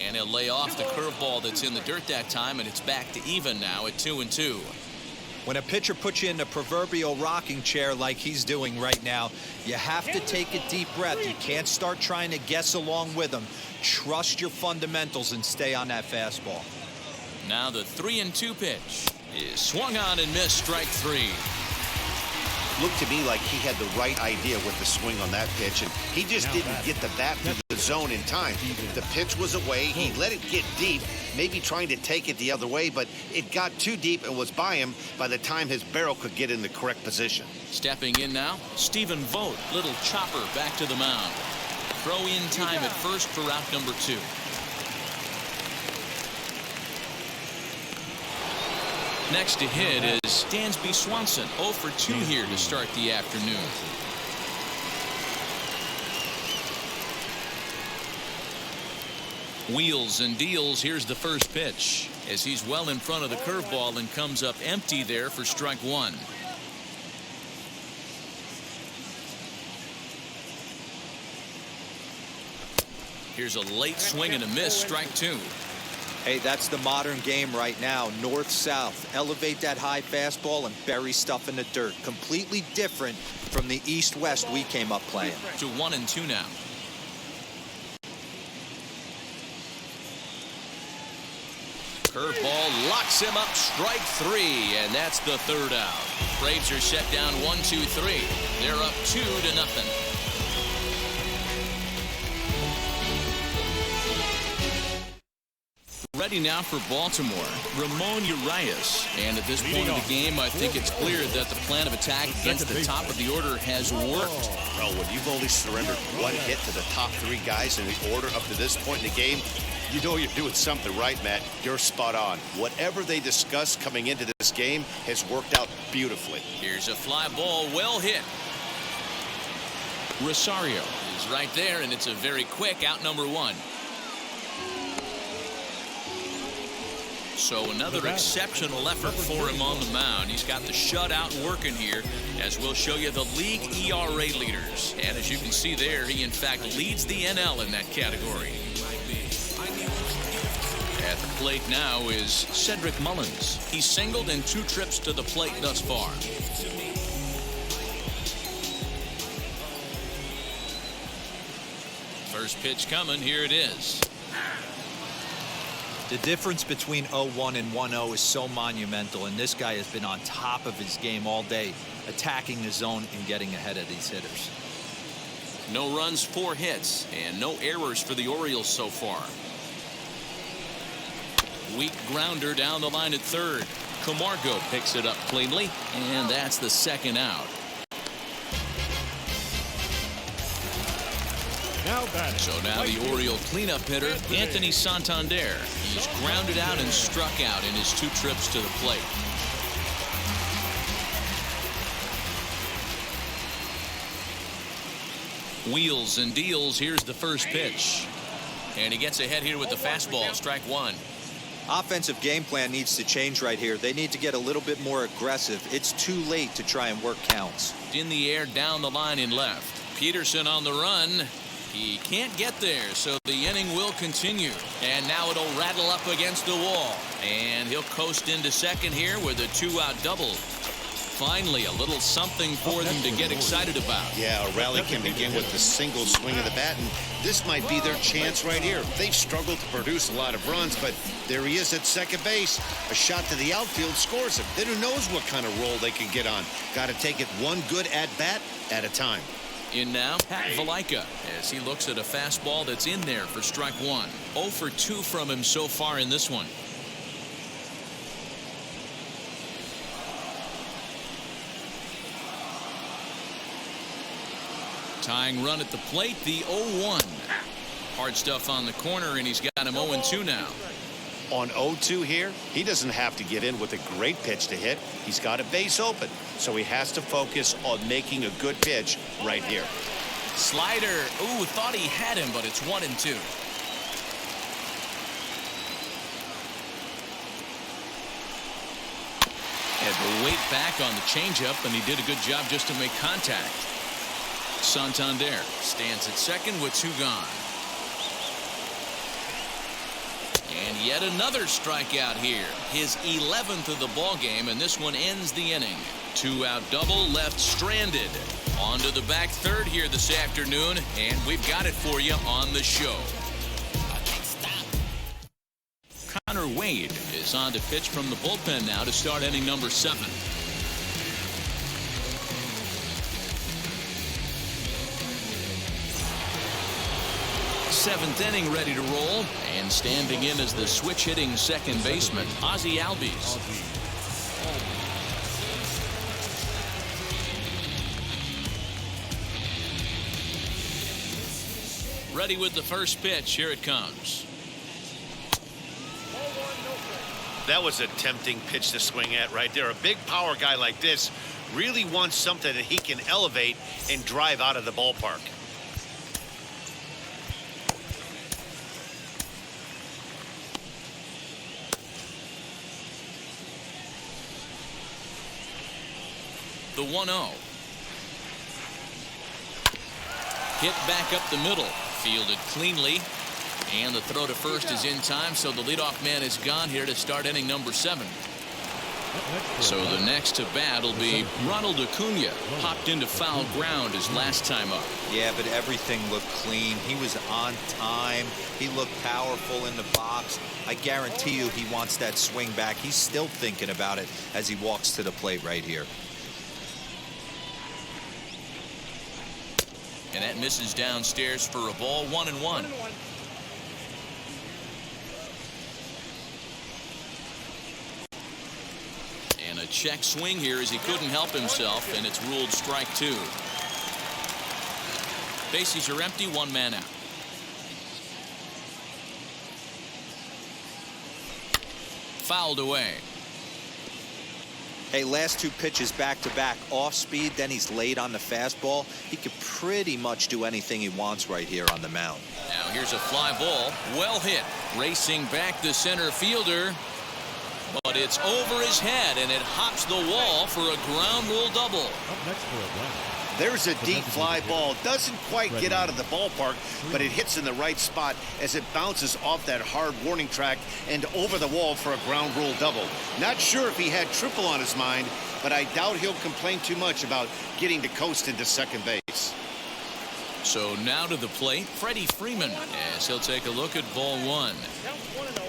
And he'll lay off the curveball that's in the dirt that time, and it's back to even now at 2-2. When a pitcher puts you in the proverbial rocking chair like he's doing right now, you have to take a deep breath. You can't start trying to guess along with him. Trust your fundamentals and stay on that fastball. Now the 3-2 pitch is swung on and missed. Strike 3. Looked to me like he had the right idea with the swing on that pitch, and he just didn't get the bat through the zone in time. The pitch was away. He let it get deep, maybe trying to take it the other way, but it got too deep and was by him by the time his barrel could get in the correct position. Stepping in now, Stephen Vogt. Little chopper back to the mound. Throw in time at first for out number 2. Next to hit is Dansby Swanson. 0 for 2 here to start the afternoon. Wheels and deals. Here's the first pitch as he's well in front of the curveball and comes up empty there for strike 1. Here's a late swing and a miss. Strike 2. Hey, that's the modern game right now. North-south. Elevate that high fastball and bury stuff in the dirt. Completely different from the east-west we came up playing. To 1-2 now. Curveball locks him up, strike 3, and that's the 3rd out. Braves are set down 1-2-3. They're up 2-0. Ready now for Baltimore, Ramon Urias. And at this point of the game, I think it's clear that the plan of attack against the top of the order has worked. Well, when you've only surrendered 1 hit to the top 3 guys in the order up to this point in the game, you know you're doing something right, Matt. You're spot on. Whatever they discussed coming into this game has worked out beautifully. Here's a fly ball, well hit. Rosario is right there, and it's a very quick out number 1. So another exceptional effort for him on the mound. He's got the shutout working here, as we'll show you the league ERA leaders. And as you can see there, he in fact leads the NL in that category. At the plate now is Cedric Mullins. He's singled in 2 trips to the plate thus far. First pitch coming. Here it is. The difference between 0-1 and 1-0 is so monumental, and this guy has been on top of his game all day, attacking the zone and getting ahead of these hitters. No runs, 4 hits, and no errors for the Orioles so far. Weak grounder down the line at 3rd. Camargo picks it up cleanly, and that's the 2nd out. So now the Oriole cleanup hitter, Anthony Santander. He's grounded out and struck out in his 2 trips to the plate. Wheels and deals. Here's the first pitch. And he gets ahead here with the fastball, strike 1. Offensive game plan needs to change right here. They need to get a little bit more aggressive. It's too late to try and work counts. In the air, down the line in left. Peterson on the run. He can't get there, so the inning will continue. And now it'll rattle up against the wall. And he'll coast into second here with a 2-out double. Finally, a little something for them to get excited about. Yeah, a rally can begin with the single swing of the bat, and this might be their chance right here. They've struggled to produce a lot of runs, but there he is at second base. A shot to the outfield scores him. Then who knows what kind of roll they can get on. Got to take it one good at-bat at a time. In now, Pat Valaika, as he looks at a fastball that's in there for strike 1. 0 for 2 from him so far in this one. Tying run at the plate, the 0-1. Hard stuff on the corner, and he's got him 0-2 now. On 0-2 here, he doesn't have to get in with a great pitch to hit. He's got a base open, so he has to focus on making a good pitch right here. Slider. Ooh, thought he had him, but it's 1-2. Had to wait back on the changeup, and he did a good job just to make contact. Santander stands at second with 2 gone. And yet another strikeout here. His 11th of the ball game, and this one ends the inning. 2-out double left stranded. On to the back third here this afternoon, and we've got it for you on the show. Connor Wade is on to pitch from the bullpen now to start inning number 7. Seventh inning ready to roll, and standing in as the switch hitting second baseman, Ozzie Albies. Ready with the first pitch. Here it comes. That was a tempting pitch to swing at right there. A big power guy like this really wants something that he can elevate and drive out of the ballpark. The 1-0. Hit back up the middle. Fielded cleanly. And the throw to first is in time, so the leadoff man is gone here to start inning number 7. So the next to bat will be Ronald Acuna. Hopped into foul ground his last time up. Yeah, but everything looked clean. He was on time. He looked powerful in the box. I guarantee you he wants that swing back. He's still thinking about it as he walks to the plate right here. And that misses downstairs for a ball. 1-1. And a check swing here as he couldn't help himself, and it's ruled strike 2. Bases are empty, 1 man out. Fouled away. Hey, last 2 pitches back-to-back off speed, then he's laid on the fastball. He could pretty much do anything he wants right here on the mound. Now here's a fly ball. Well hit. Racing back the center fielder. But it's over his head, and it hops the wall for a ground rule double. Up next for Atlanta. There's a deep fly ball. Doesn't quite get out of the ballpark, but it hits in the right spot as it bounces off that hard warning track and over the wall for a ground rule double. Not sure if he had triple on his mind, but I doubt he'll complain too much about getting to coast into second base. So now to the plate, Freddy Freeman, as he'll take a look at ball 1. Count 1-0.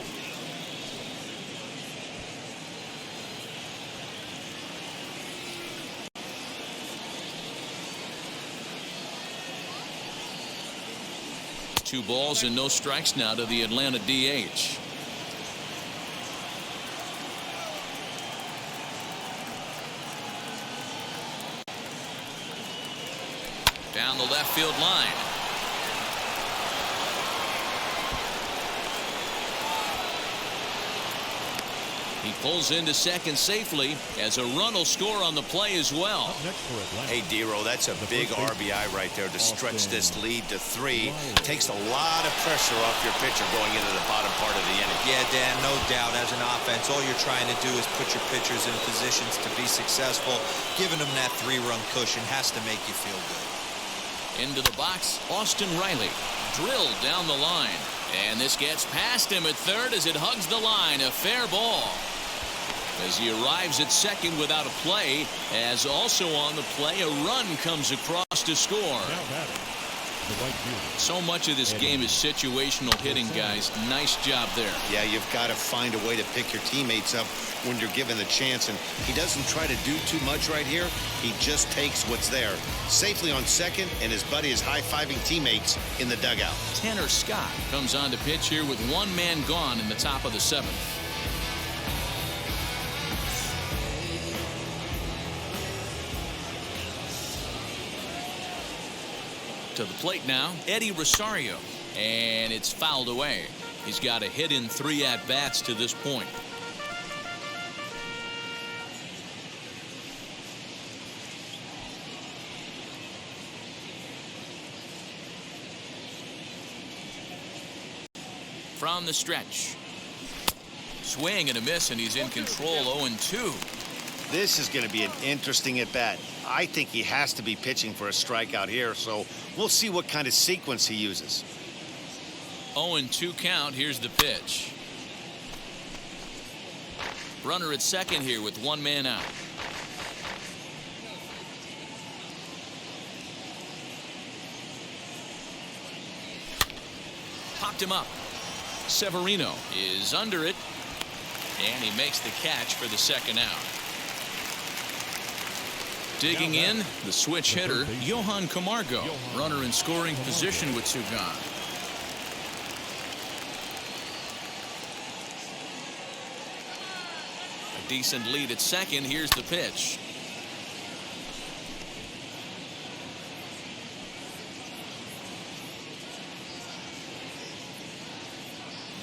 Two balls and no strikes now to the Atlanta DH. Down the left field line. He pulls into second safely as a run will score on the play as well. Up next for Atlanta. Hey, Dero, that's a big RBI right there to stretch this lead to 3. Takes a lot of pressure off your pitcher going into the bottom part of the inning. Yeah, Dan, no doubt. As an offense, all you're trying to do is put your pitchers in positions to be successful. Giving them that 3-run cushion has to make you feel good. Into the box, Austin Reilly. Drilled down the line. And this gets past him at third as it hugs the line. A fair ball. As he arrives at second without a play, as also on the play, a run comes across to score. Now batting, the right fielder. So much of this game is situational hitting, guys. Nice job there. Yeah, you've got to find a way to pick your teammates up when you're given the chance, and he doesn't try to do too much right here. He just takes what's there. Safely on second, and his buddy is high-fiving teammates in the dugout. Tanner Scott comes on to pitch here with 1 man gone in the top of the 7th. To the plate now, Eddie Rosario, and it's fouled away. He's got a hit in 3 at-bats to this point. From the stretch. Swing and a miss, and he's in control. 0-2. This is going to be an interesting at-bat. I think he has to be pitching for a strikeout here, so we'll see what kind of sequence he uses. 0-2 count. Here's the pitch. Runner at second here with 1 man out. Popped him up. Severino is under it, and he makes the catch for the second out. Digging in, the switch hitter, Johann Camargo. Runner in scoring position with 2 gone. A decent lead at second. Here's the pitch.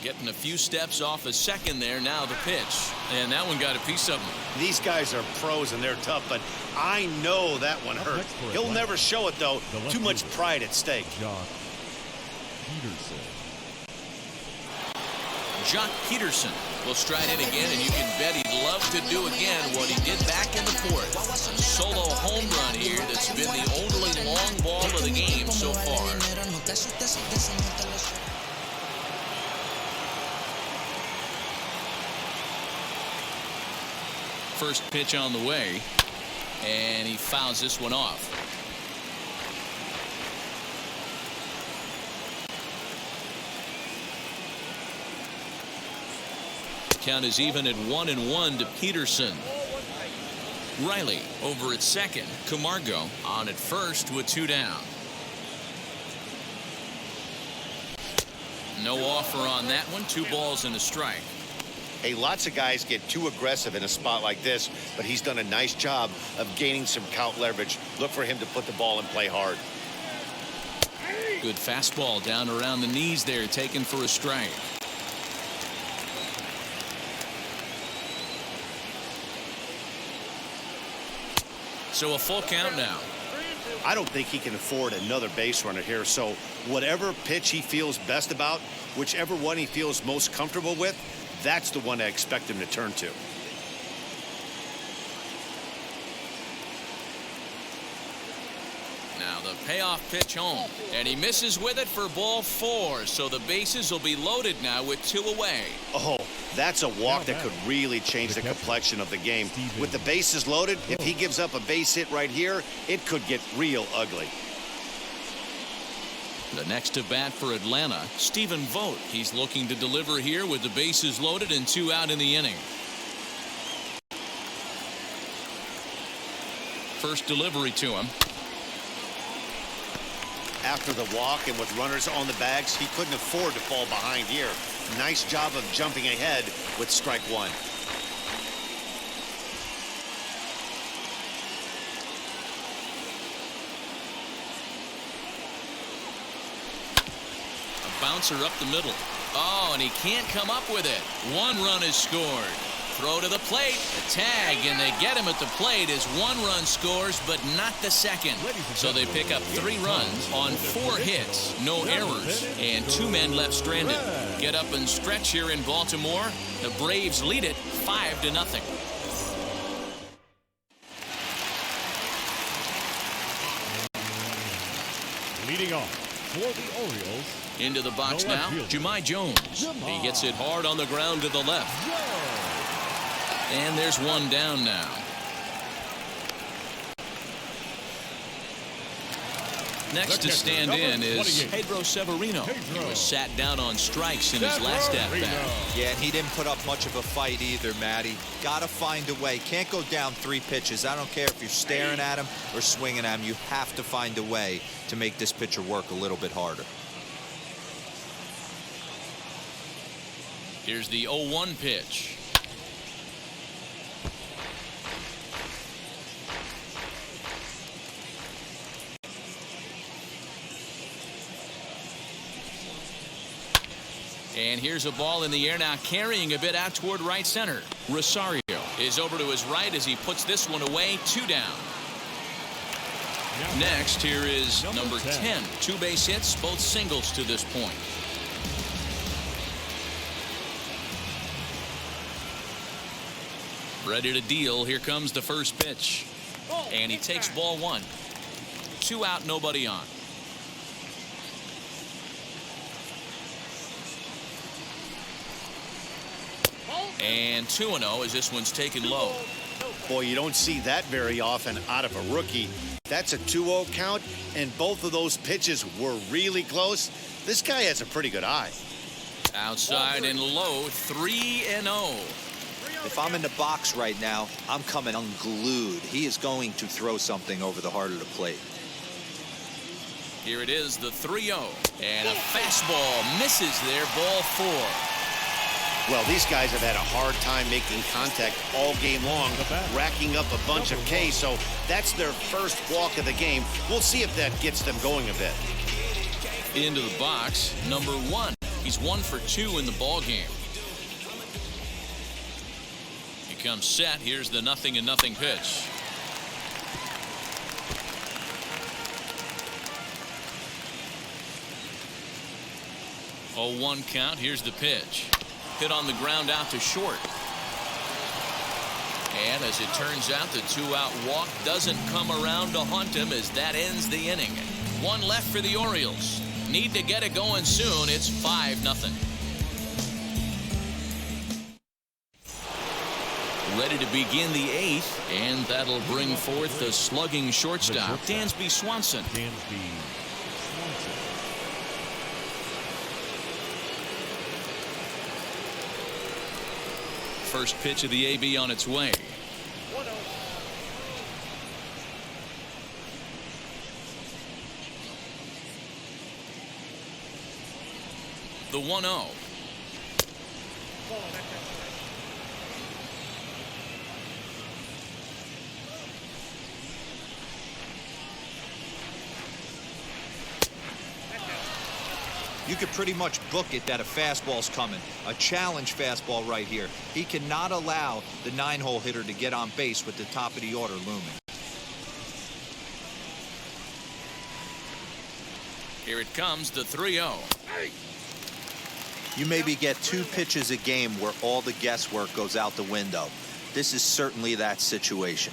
Getting a few steps off a second there. Now the pitch. And that one got a piece of him. These guys are pros and they're tough, but I know that one hurt. He'll never show it, though. Too much pride at stake. Jock Peterson will stride in again, and you can bet he'd love to do again what he did back in the 4th. Solo home run here that's been the only long ball of the game so far. first pitch on the way, and he fouls this one off. Count is even at 1-1 to Peterson. Reilly over at second. Camargo on at first with 2 down. No offer on that one. 2 balls and a strike. Hey, lots of guys get too aggressive in a spot like this, but he's done a nice job of gaining some count leverage. Look for him to put the ball and play hard. Good fastball down around the knees there, taken for a strike. So a full count now. I don't think he can afford another base runner here, so whatever pitch he feels best about, whichever one he feels most comfortable with, that's the one I expect him to turn to. Now the payoff pitch home, and he misses with it for ball 4, so the bases will be loaded now with 2 away. Oh, that's a walk that could really change the complexion of the game. With the bases loaded, if he gives up a base hit right here, it could get real ugly. The next to bat for Atlanta, Stephen Vogt. He's looking to deliver here with the bases loaded and 2 out in the inning. First delivery to him. After the walk and with runners on the bags, he couldn't afford to fall behind here. Nice job of jumping ahead with strike 1. A bouncer up the middle. Oh, and he can't come up with it. 1 run is scored. Throw to the plate, a tag, and they get him at the plate as 1 run scores, but not the second. So they pick up 3 runs on 4 hits, no errors, and 2 men left stranded. Get up and stretch here in Baltimore. The Braves lead it 5-0. Leading off for the Orioles. Into the box now, Jahmai Jones. He hits it hard on the ground to the left. And there's 1 down now. Next to stand in is Pedro Severino. He was sat down on strikes in his last at-bat. Yeah, and he didn't put up much of a fight either, Matty. Got to find a way. Can't go down 3 pitches. I don't care if you're staring at him or swinging at him. You have to find a way to make this pitcher work a little bit harder. Here's the 0-1 pitch. And here's a ball in the air now, carrying a bit out toward right center. Rosario is over to his right as he puts this one away. 2 down. Next, here is number 10. 2 base hits, both singles to this point. Ready to deal. Here comes the first pitch. And he takes ball 1. 2 out, nobody on. And 2-0 as this one's taken low. Boy, you don't see that very often out of a rookie. That's a 2-0 count, and both of those pitches were really close. This guy has a pretty good eye. Outside and low, 3-0. If I'm in the box right now, I'm coming unglued. He is going to throw something over the heart of the plate. Here it is, the 3-0. And a fastball misses there, ball 4. Well, these guys have had a hard time making contact all game long, racking up a bunch of Ks, so that's their first walk of the game. We'll see if that gets them going a bit. Into the box, number 1. He's 1 for 2 in the ball game. He comes set. Here's the 0-0 pitch. Oh, 1 count. Here's the pitch. Hit on the ground out to short. And as it turns out, the 2-out walk doesn't come around to haunt him as that ends the inning. 1 left for the Orioles. Need to get it going soon. It's 5-0. Ready to begin the 8th, and that'll bring forth the slugging shortstop, Dansby Swanson. Dansby Swanson. First pitch of the AB on its way. 1-0. The 1-0. Ball, that guy's You could pretty much book it that a fastball's coming. A challenge fastball right here. He cannot allow the 9-hole hitter to get on base with the top of the order looming. Here it comes, the 3-0. You maybe get 2 pitches a game where all the guesswork goes out the window. This is certainly that situation.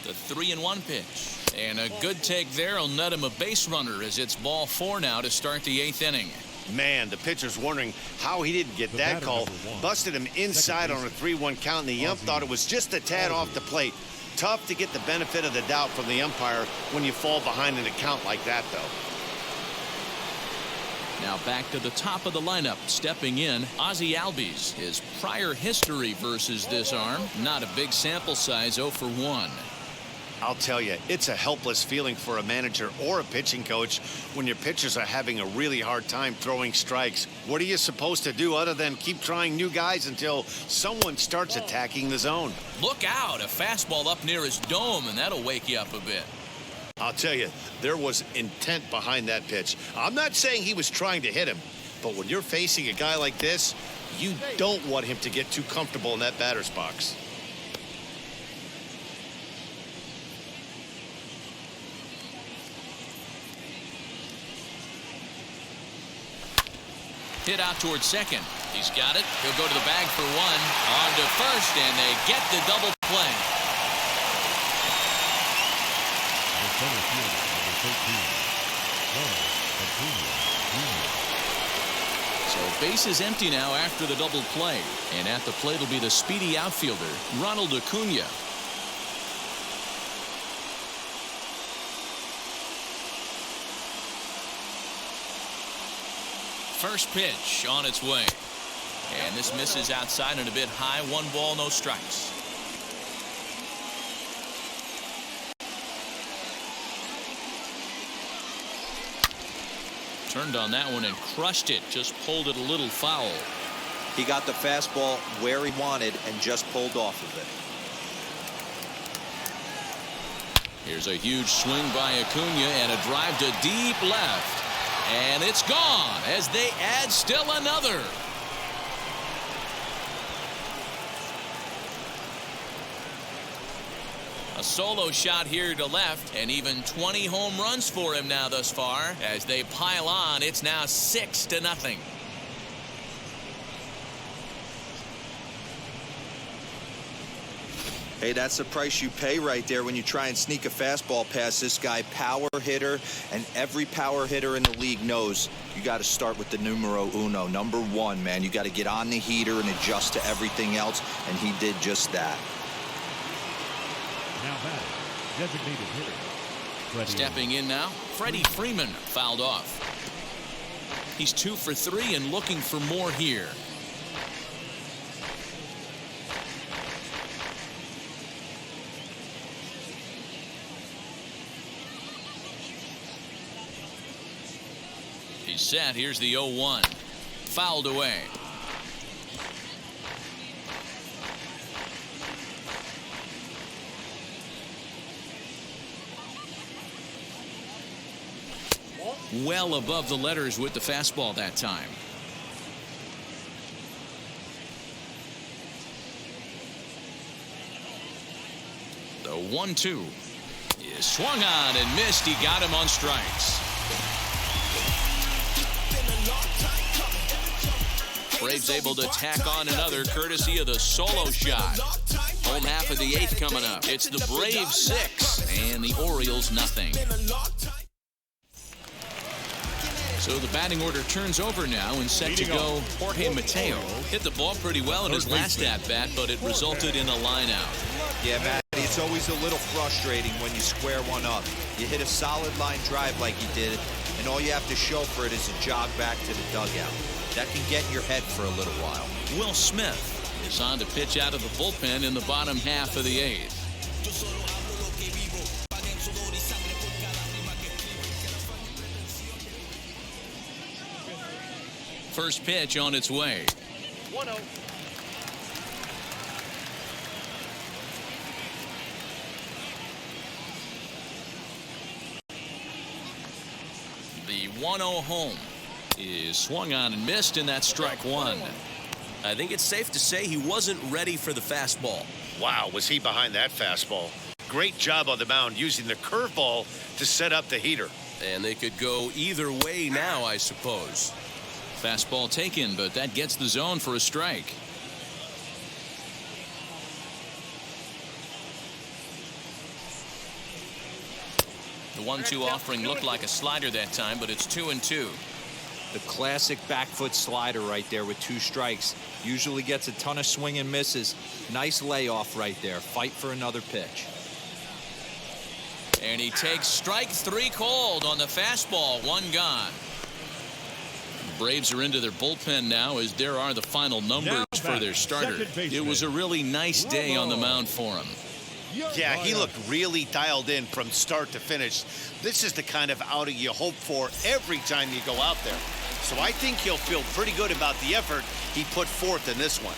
The 3-1 pitch. And a good take there will net him a base runner as it's ball 4 now to start the 8th inning. Man, the pitcher's wondering how he didn't get that call. Busted him inside on a 3-1 count, and the ump thought it was just a tad off the plate. Tough to get the benefit of the doubt from the umpire when you fall behind in a count like that, though. Now back to the top of the lineup. Stepping in, Ozzie Albies. His prior history versus this arm, not a big sample size, 0 for 1. I'll tell you, it's a helpless feeling for a manager or a pitching coach when your pitchers are having a really hard time throwing strikes. What are you supposed to do other than keep trying new guys until someone starts attacking the zone? Look out, a fastball up near his dome, and that'll wake you up a bit. I'll tell you, there was intent behind that pitch. I'm not saying he was trying to hit him, but when you're facing a guy like this, you don't want him to get too comfortable in that batter's box. Hit out towards second. He's got it. He'll go to the bag for 1. On to first, and they get the double play. The center fielder, number 13, Ronald Acuna, Jr. So base is empty now after the double play. And at the plate will be the speedy outfielder, Ronald Acuna. First pitch on its way. And this misses outside and a bit high. 1 ball, no strikes. Turned on that one and crushed it. Just pulled it a little foul. He got the fastball where he wanted and just pulled off of it. Here's a huge swing by Acuna and a drive to deep left. And it's gone as they add still another. A solo shot here to left, and even 20 home runs for him now thus far. As they pile on, it's now 6-0. Hey, that's the price you pay right there when you try and sneak a fastball past this guy. Power hitter, and every power hitter in the league knows you got to start with the numero uno, number 1, man. You got to get on the heater and adjust to everything else, and he did just that. Now batting, designated hitter, Freddy. Stepping in now, Freddy Freeman fouled off. He's 2 for 3 and looking for more here. He's set. Here's the 0-1. Fouled away. Well above the letters with the fastball that time. The 1-2 is swung on and missed. He got him on strikes. Braves able to tack on another courtesy of the solo shot. Home half of the 8th coming up. It's the Braves 6 and the Orioles nothing. So the batting order turns over now and set to go. Jorge Mateo hit the ball pretty well in his last at-bat, but it resulted in a line-out. Yeah, Matt, it's always a little frustrating when you square one up. You hit a solid line drive like he did, and all you have to show for it is a jog back to the dugout. That can get in your head for a little while. Will Smith is on to pitch out of the bullpen in the bottom half of the 8th. First pitch on its way. 1-0. The 1-0 home is swung on and missed, and that's strike one. I think it's safe to say he wasn't ready for the fastball. Wow, was he behind that fastball. Great job on the mound using the curveball to set up the heater. And they could go either way now, I suppose. Fastball taken, but that gets the zone for a strike. The 1-2 offering looked like a slider that time, but it's 2-2. The classic back foot slider right there with 2 strikes. Usually gets a ton of swing and misses. Nice layoff right there. Fight for another pitch. And he takes strike 3 called on the fastball. 1 gone. The Braves are into their bullpen now, as there are the final numbers for their starter. It was a really nice day on the mound for him. Yeah, he looked really dialed in from start to finish. This is the kind of outing you hope for every time you go out there. So I think he'll feel pretty good about the effort he put forth in this one.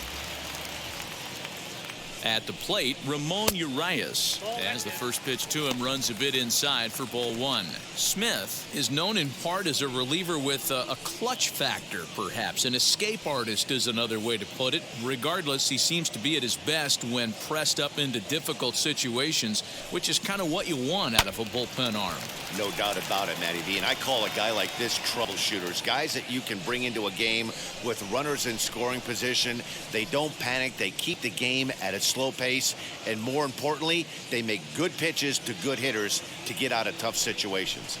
At the plate, Ramon Urias, as the first pitch to him runs a bit inside for ball 1. Smith is known in part as a reliever with a clutch factor, perhaps. An escape artist is another way to put it. Regardless, he seems to be at his best when pressed up into difficult situations, which is kind of what you want out of a bullpen arm. No doubt about it, Matty V. And I call a guy like this troubleshooters. Guys that you can bring into a game with runners in scoring position. They don't panic. They keep the game at a slow pace. And more importantly, they make good pitches to good hitters to get out of tough situations.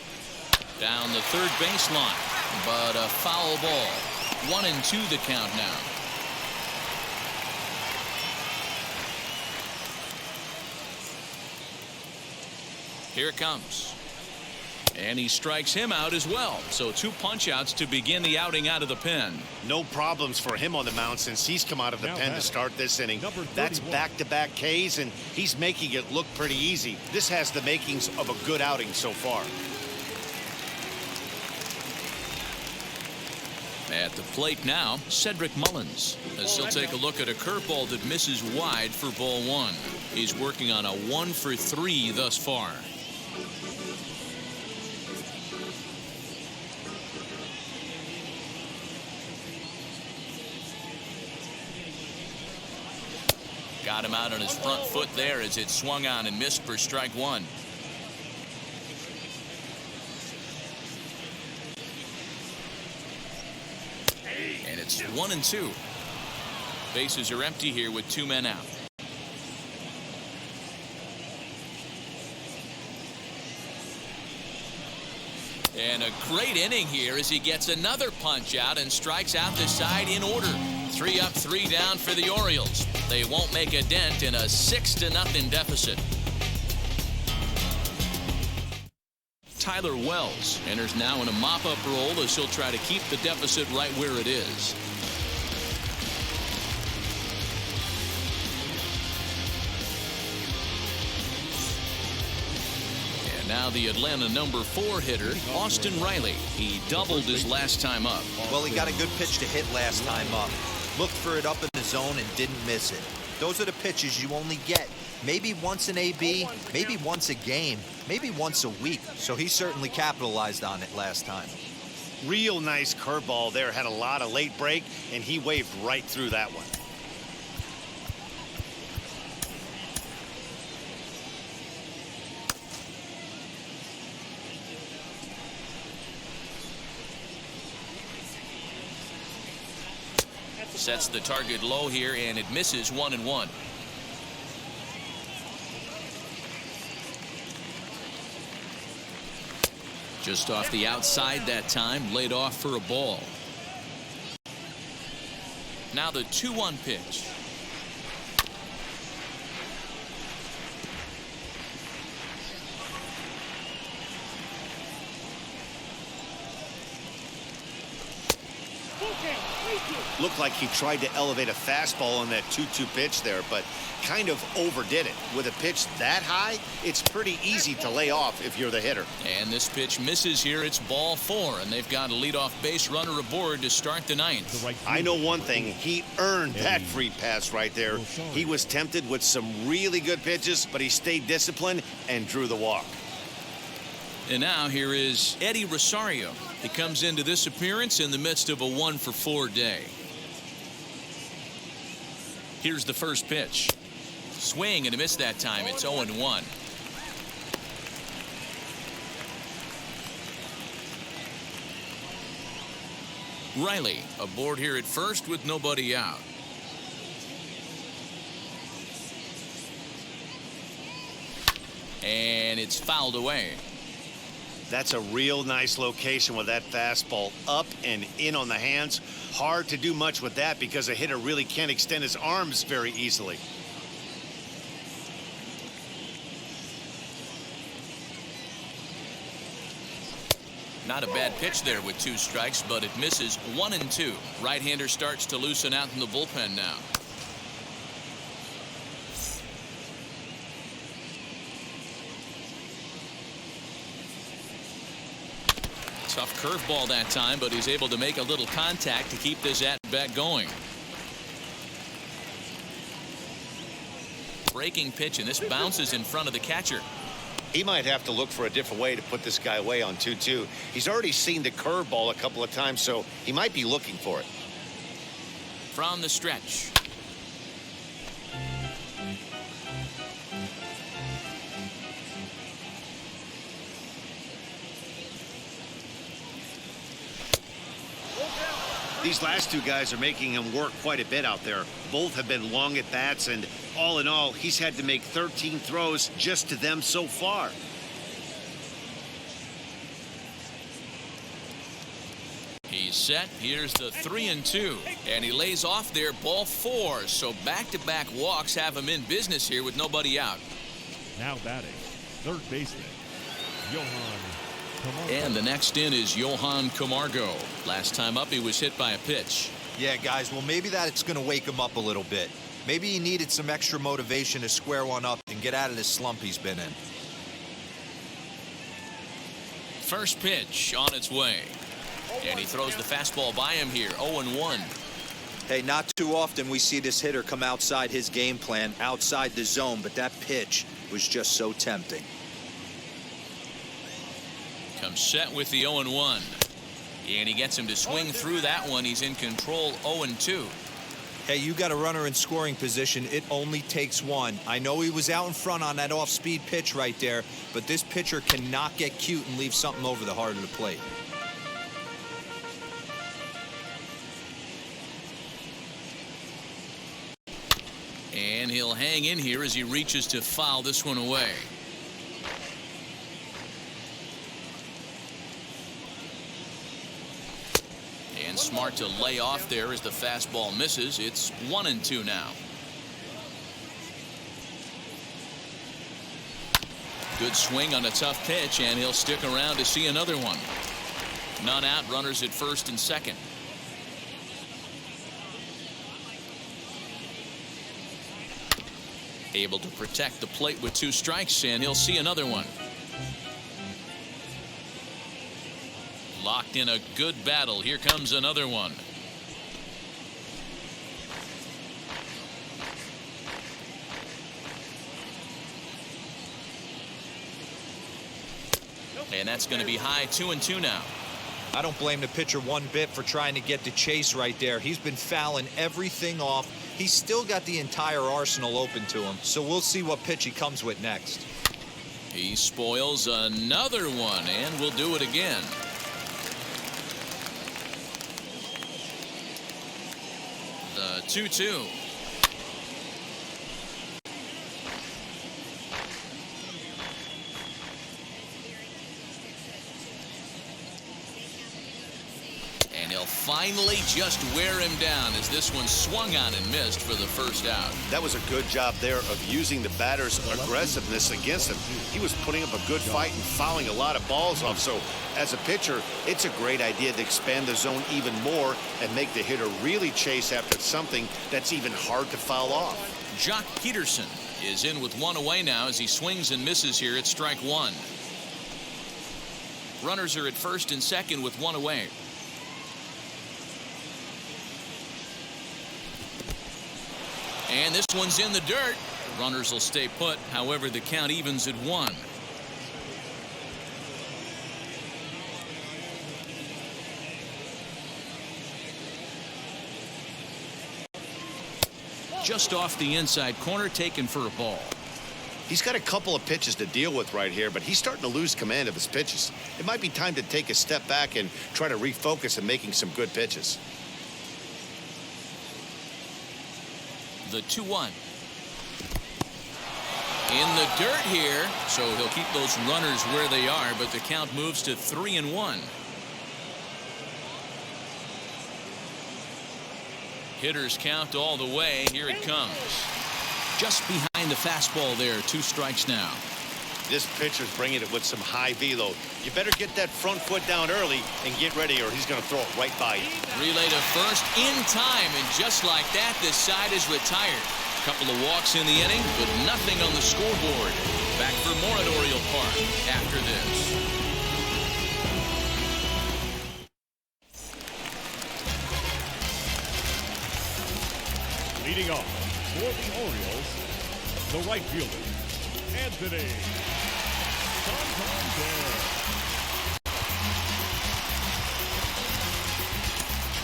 Down the third baseline, but a foul ball. 1-2 the count now. Here it comes. And he strikes him out as well. So 2 punch-outs to begin the outing out of the pen. No problems for him on the mound since he's come out of the pen to start this inning. That's back-to-back Ks, and he's making it look pretty easy. This has the makings of a good outing so far. At the plate now, Cedric Mullins, as he'll take a look at a curveball that misses wide for ball 1. He's working on a 1-for-3 thus far. Got him out on his front foot there as it swung on and missed for strike 1. And it's 1-2. Bases are empty here with 2 men out. And a great inning here as he gets another punch out and strikes out the side in order. 3 up, 3 down for the Orioles. They won't make a dent in a 6-0 deficit. Tyler Wells enters now in a mop-up role as he'll try to keep the deficit right where it is. And now the Atlanta number 4 hitter, Austin Reilly. He doubled his last time up. Well, he got a good pitch to hit last time up. Looked for it up in the zone and didn't miss it. Those are the pitches you only get maybe once an AB, maybe once a game, maybe once a week. So he certainly capitalized on it last time. Real nice curveball there. Had a lot of late break, and he waved right through that one. Sets the target low here, and it misses 1-1. Just off the outside that time, laid off for a ball. Now the 2-1 pitch. Looked like he tried to elevate a fastball on that 2-2 pitch there, but kind of overdid it. With a pitch that high, it's pretty easy to lay off if you're the hitter. And this pitch misses here. It's ball 4, and they've got a leadoff base runner aboard to start the 9th. I know one thing. He earned that free pass right there. He was tempted with some really good pitches, but he stayed disciplined and drew the walk. And now here is Eddie Rosario. He comes into this appearance in the midst of a 1-for-4 day. Here's the first pitch. Swing and a miss that time. It's 0-1. Reilly aboard here at first with nobody out. And it's fouled away. That's a real nice location with that fastball up and in on the hands. Hard to do much with that because a hitter really can't extend his arms very easily. Not a bad pitch there with 2 strikes, but it misses. 1-2. Right-hander starts to loosen out in the bullpen now. Tough curveball that time, but he's able to make a little contact to keep this at-bat going. Breaking pitch, and this bounces in front of the catcher. He might have to look for a different way to put this guy away on 2-2. He's already seen the curveball a couple of times, so he might be looking for it. From the stretch. These last 2 guys are making him work quite a bit out there. Both have been long at bats, and all in all, he's had to make 13 throws just to them so far. He's set. Here's the 3-2, and he lays off there, ball 4. So back-to-back walks have him in business here with nobody out. Now batting, third baseman, Johann Camargo. And the next in is Johann Camargo. Last time up, he was hit by a pitch. Yeah, guys, well, maybe that's going to wake him up a little bit. Maybe he needed some extra motivation to square one up and get out of this slump he's been in. First pitch on its way. And he throws the fastball by him here. 0-1. Hey, not too often we see this hitter come outside his game plan, outside the zone, but that pitch was just so tempting. Comes set with the 0-1. And he gets him to swing through that one. He's in control. 0-2. Hey, you got a runner in scoring position. It only takes one. I know he was out in front on that off-speed pitch right there, but this pitcher cannot get cute and leave something over the heart of the plate. And he'll hang in here as he reaches to foul this one away. And smart to lay off there as the fastball misses. It's 1-2 now. Good swing on a tough pitch, and he'll stick around to see another one. None out, runners at first and second. Able to protect the plate with 2 strikes, and he'll see another one. Locked in a good battle. Here comes another one. And that's going to be high. 2-2 now. I don't blame the pitcher one bit for trying to get the chase right there. He's been fouling everything off. He's still got the entire arsenal open to him, so we'll see what pitch he comes with next. He spoils another one, and will do it again. The 2-2. They'll finally just wear him down as this one swung on and missed for the first out. That was a good job there of using the batter's aggressiveness against him. He was putting up a good fight and fouling a lot of balls off. So as a pitcher, it's a great idea to expand the zone even more and make the hitter really chase after something that's even hard to foul off. Jock Peterson is in with one away now as he swings and misses here at strike one. Runners are at first and second with one away. And this one's in the dirt. Runners will stay put. However, the count evens at 1. Just off the inside corner, taken for a ball. He's got a couple of pitches to deal with right here, but he's starting to lose command of his pitches. It might be time to take a step back and try to refocus on making some good pitches. The 2-1. In the dirt here, so he'll keep those runners where they are, but the count moves to 3-1. Hitters count all the way. Here it comes. Just behind the fastball there. 2 strikes now. This pitcher's bringing it with some high velo. You better get that front foot down early and get ready, or he's going to throw it right by you. Relay to first in time, and just like that, this side is retired. Couple of walks in the inning, but nothing on the scoreboard. Back for more at Oriole Park after this. Leading off for the Orioles, the right fielder, Anthony Santander.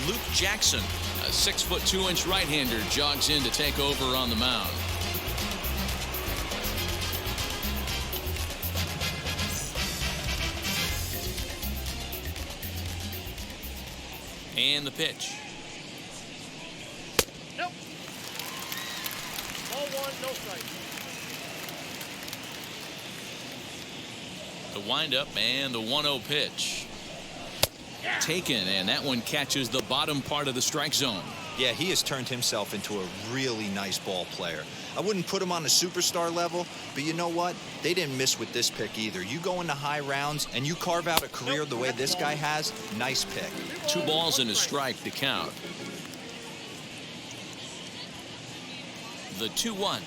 Luke Jackson, a 6'2" right-hander, jogs in to take over on the mound. And the pitch. Nope. Ball 1, no strike. The windup and the 1-0 pitch. Taken, and that one catches the bottom part of the strike zone. Yeah, he has turned himself into a really nice ball player. I wouldn't put him on a superstar level, but you know what? They didn't miss with this pick either. You go into high rounds and you carve out a career the way this guy has, nice pick. 2 balls and a strike to count. The 2-1.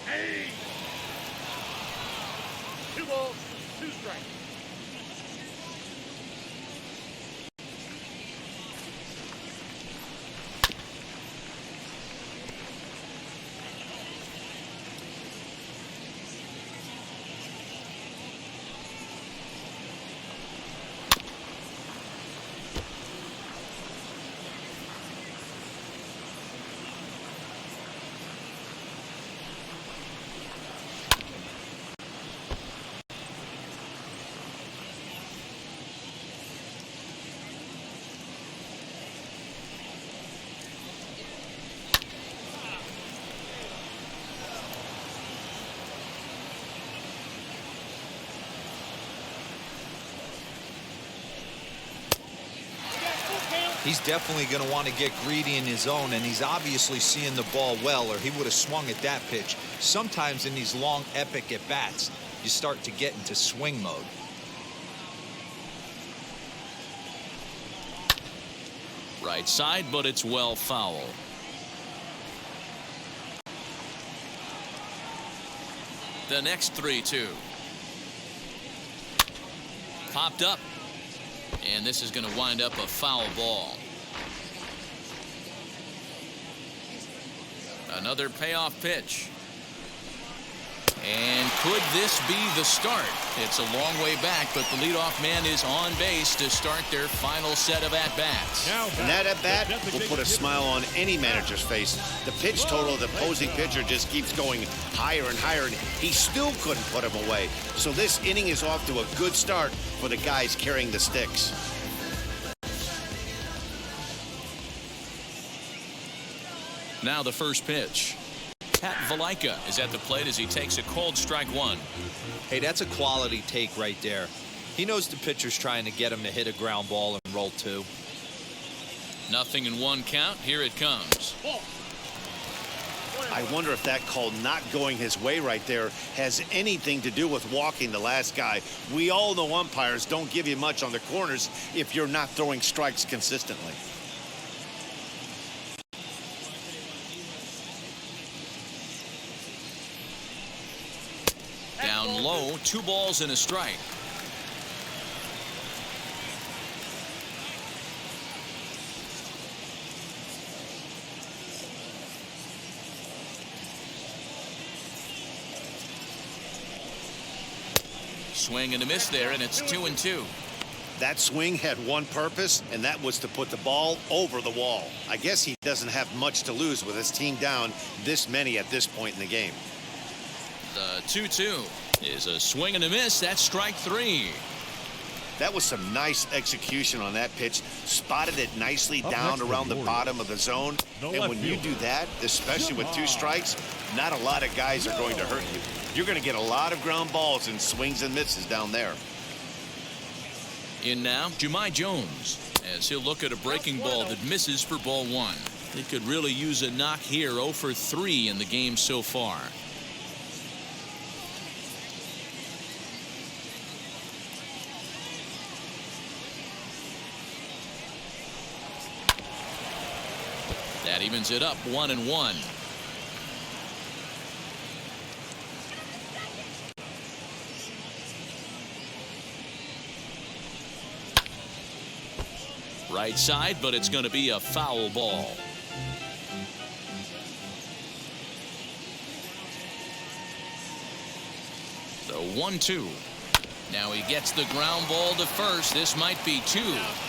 Hey. 2 balls, 2 strikes. He's definitely going to want to get greedy in his own, and he's obviously seeing the ball well, or he would have swung at that pitch. Sometimes in these long, epic at-bats, you start to get into swing mode. Right side, but it's well foul. The next 3-2. Popped up. And this is going to wind up a foul ball. Another payoff pitch. And could this be the start? It's a long way back, but the leadoff man is on base to start their final set of at-bats. And that at-bat will put a smile on any manager's face. The pitch total of the opposing pitcher just keeps going higher and higher, and he still couldn't put him away. So this inning is off to a good start for the guys carrying the sticks. Now the first pitch. Pat Valaika is at the plate as he takes a cold strike 1. Hey, that's a quality take right there. He knows the pitcher's trying to get him to hit a ground ball and roll 2. Nothing in 1 count. Here it comes. I wonder if that call not going his way right there has anything to do with walking the last guy. We all know umpires don't give you much on the corners if you're not throwing strikes consistently. Down low, 2 balls and a strike. Swing and a miss there, and it's 2-2. That swing had one purpose, and that was to put the ball over the wall. I guess he doesn't have much to lose with his team down this many at this point in the game. The 2-2 is a swing and a miss. That's strike 3. That was some nice execution on that pitch. Spotted it nicely down around the bottom of the zone. And when you do that, especially with 2 strikes, not a lot of guys are going to hurt you. You're going to get a lot of ground balls and swings and misses down there. In now, Jahmai Jones, as he'll look at a breaking ball that misses for ball 1. He could really use a knock here. 0 for 3 in the game so far. That evens it up 1-1. Right side, but it's going to be a foul ball. The 1-2. Now he gets the ground ball to first. This might be 2.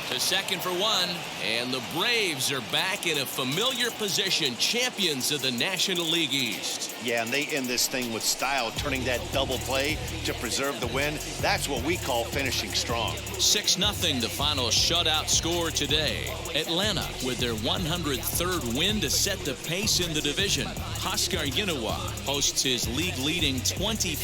To second for 1. And the Braves are back in a familiar position. Champions of the National League East. Yeah, and they end this thing with style, turning that double play to preserve the win. That's what we call finishing strong. 6-0 the final shutout score today. Atlanta with their 103rd win to set the pace in the division. Huascar Ynoa hosts his league-leading 20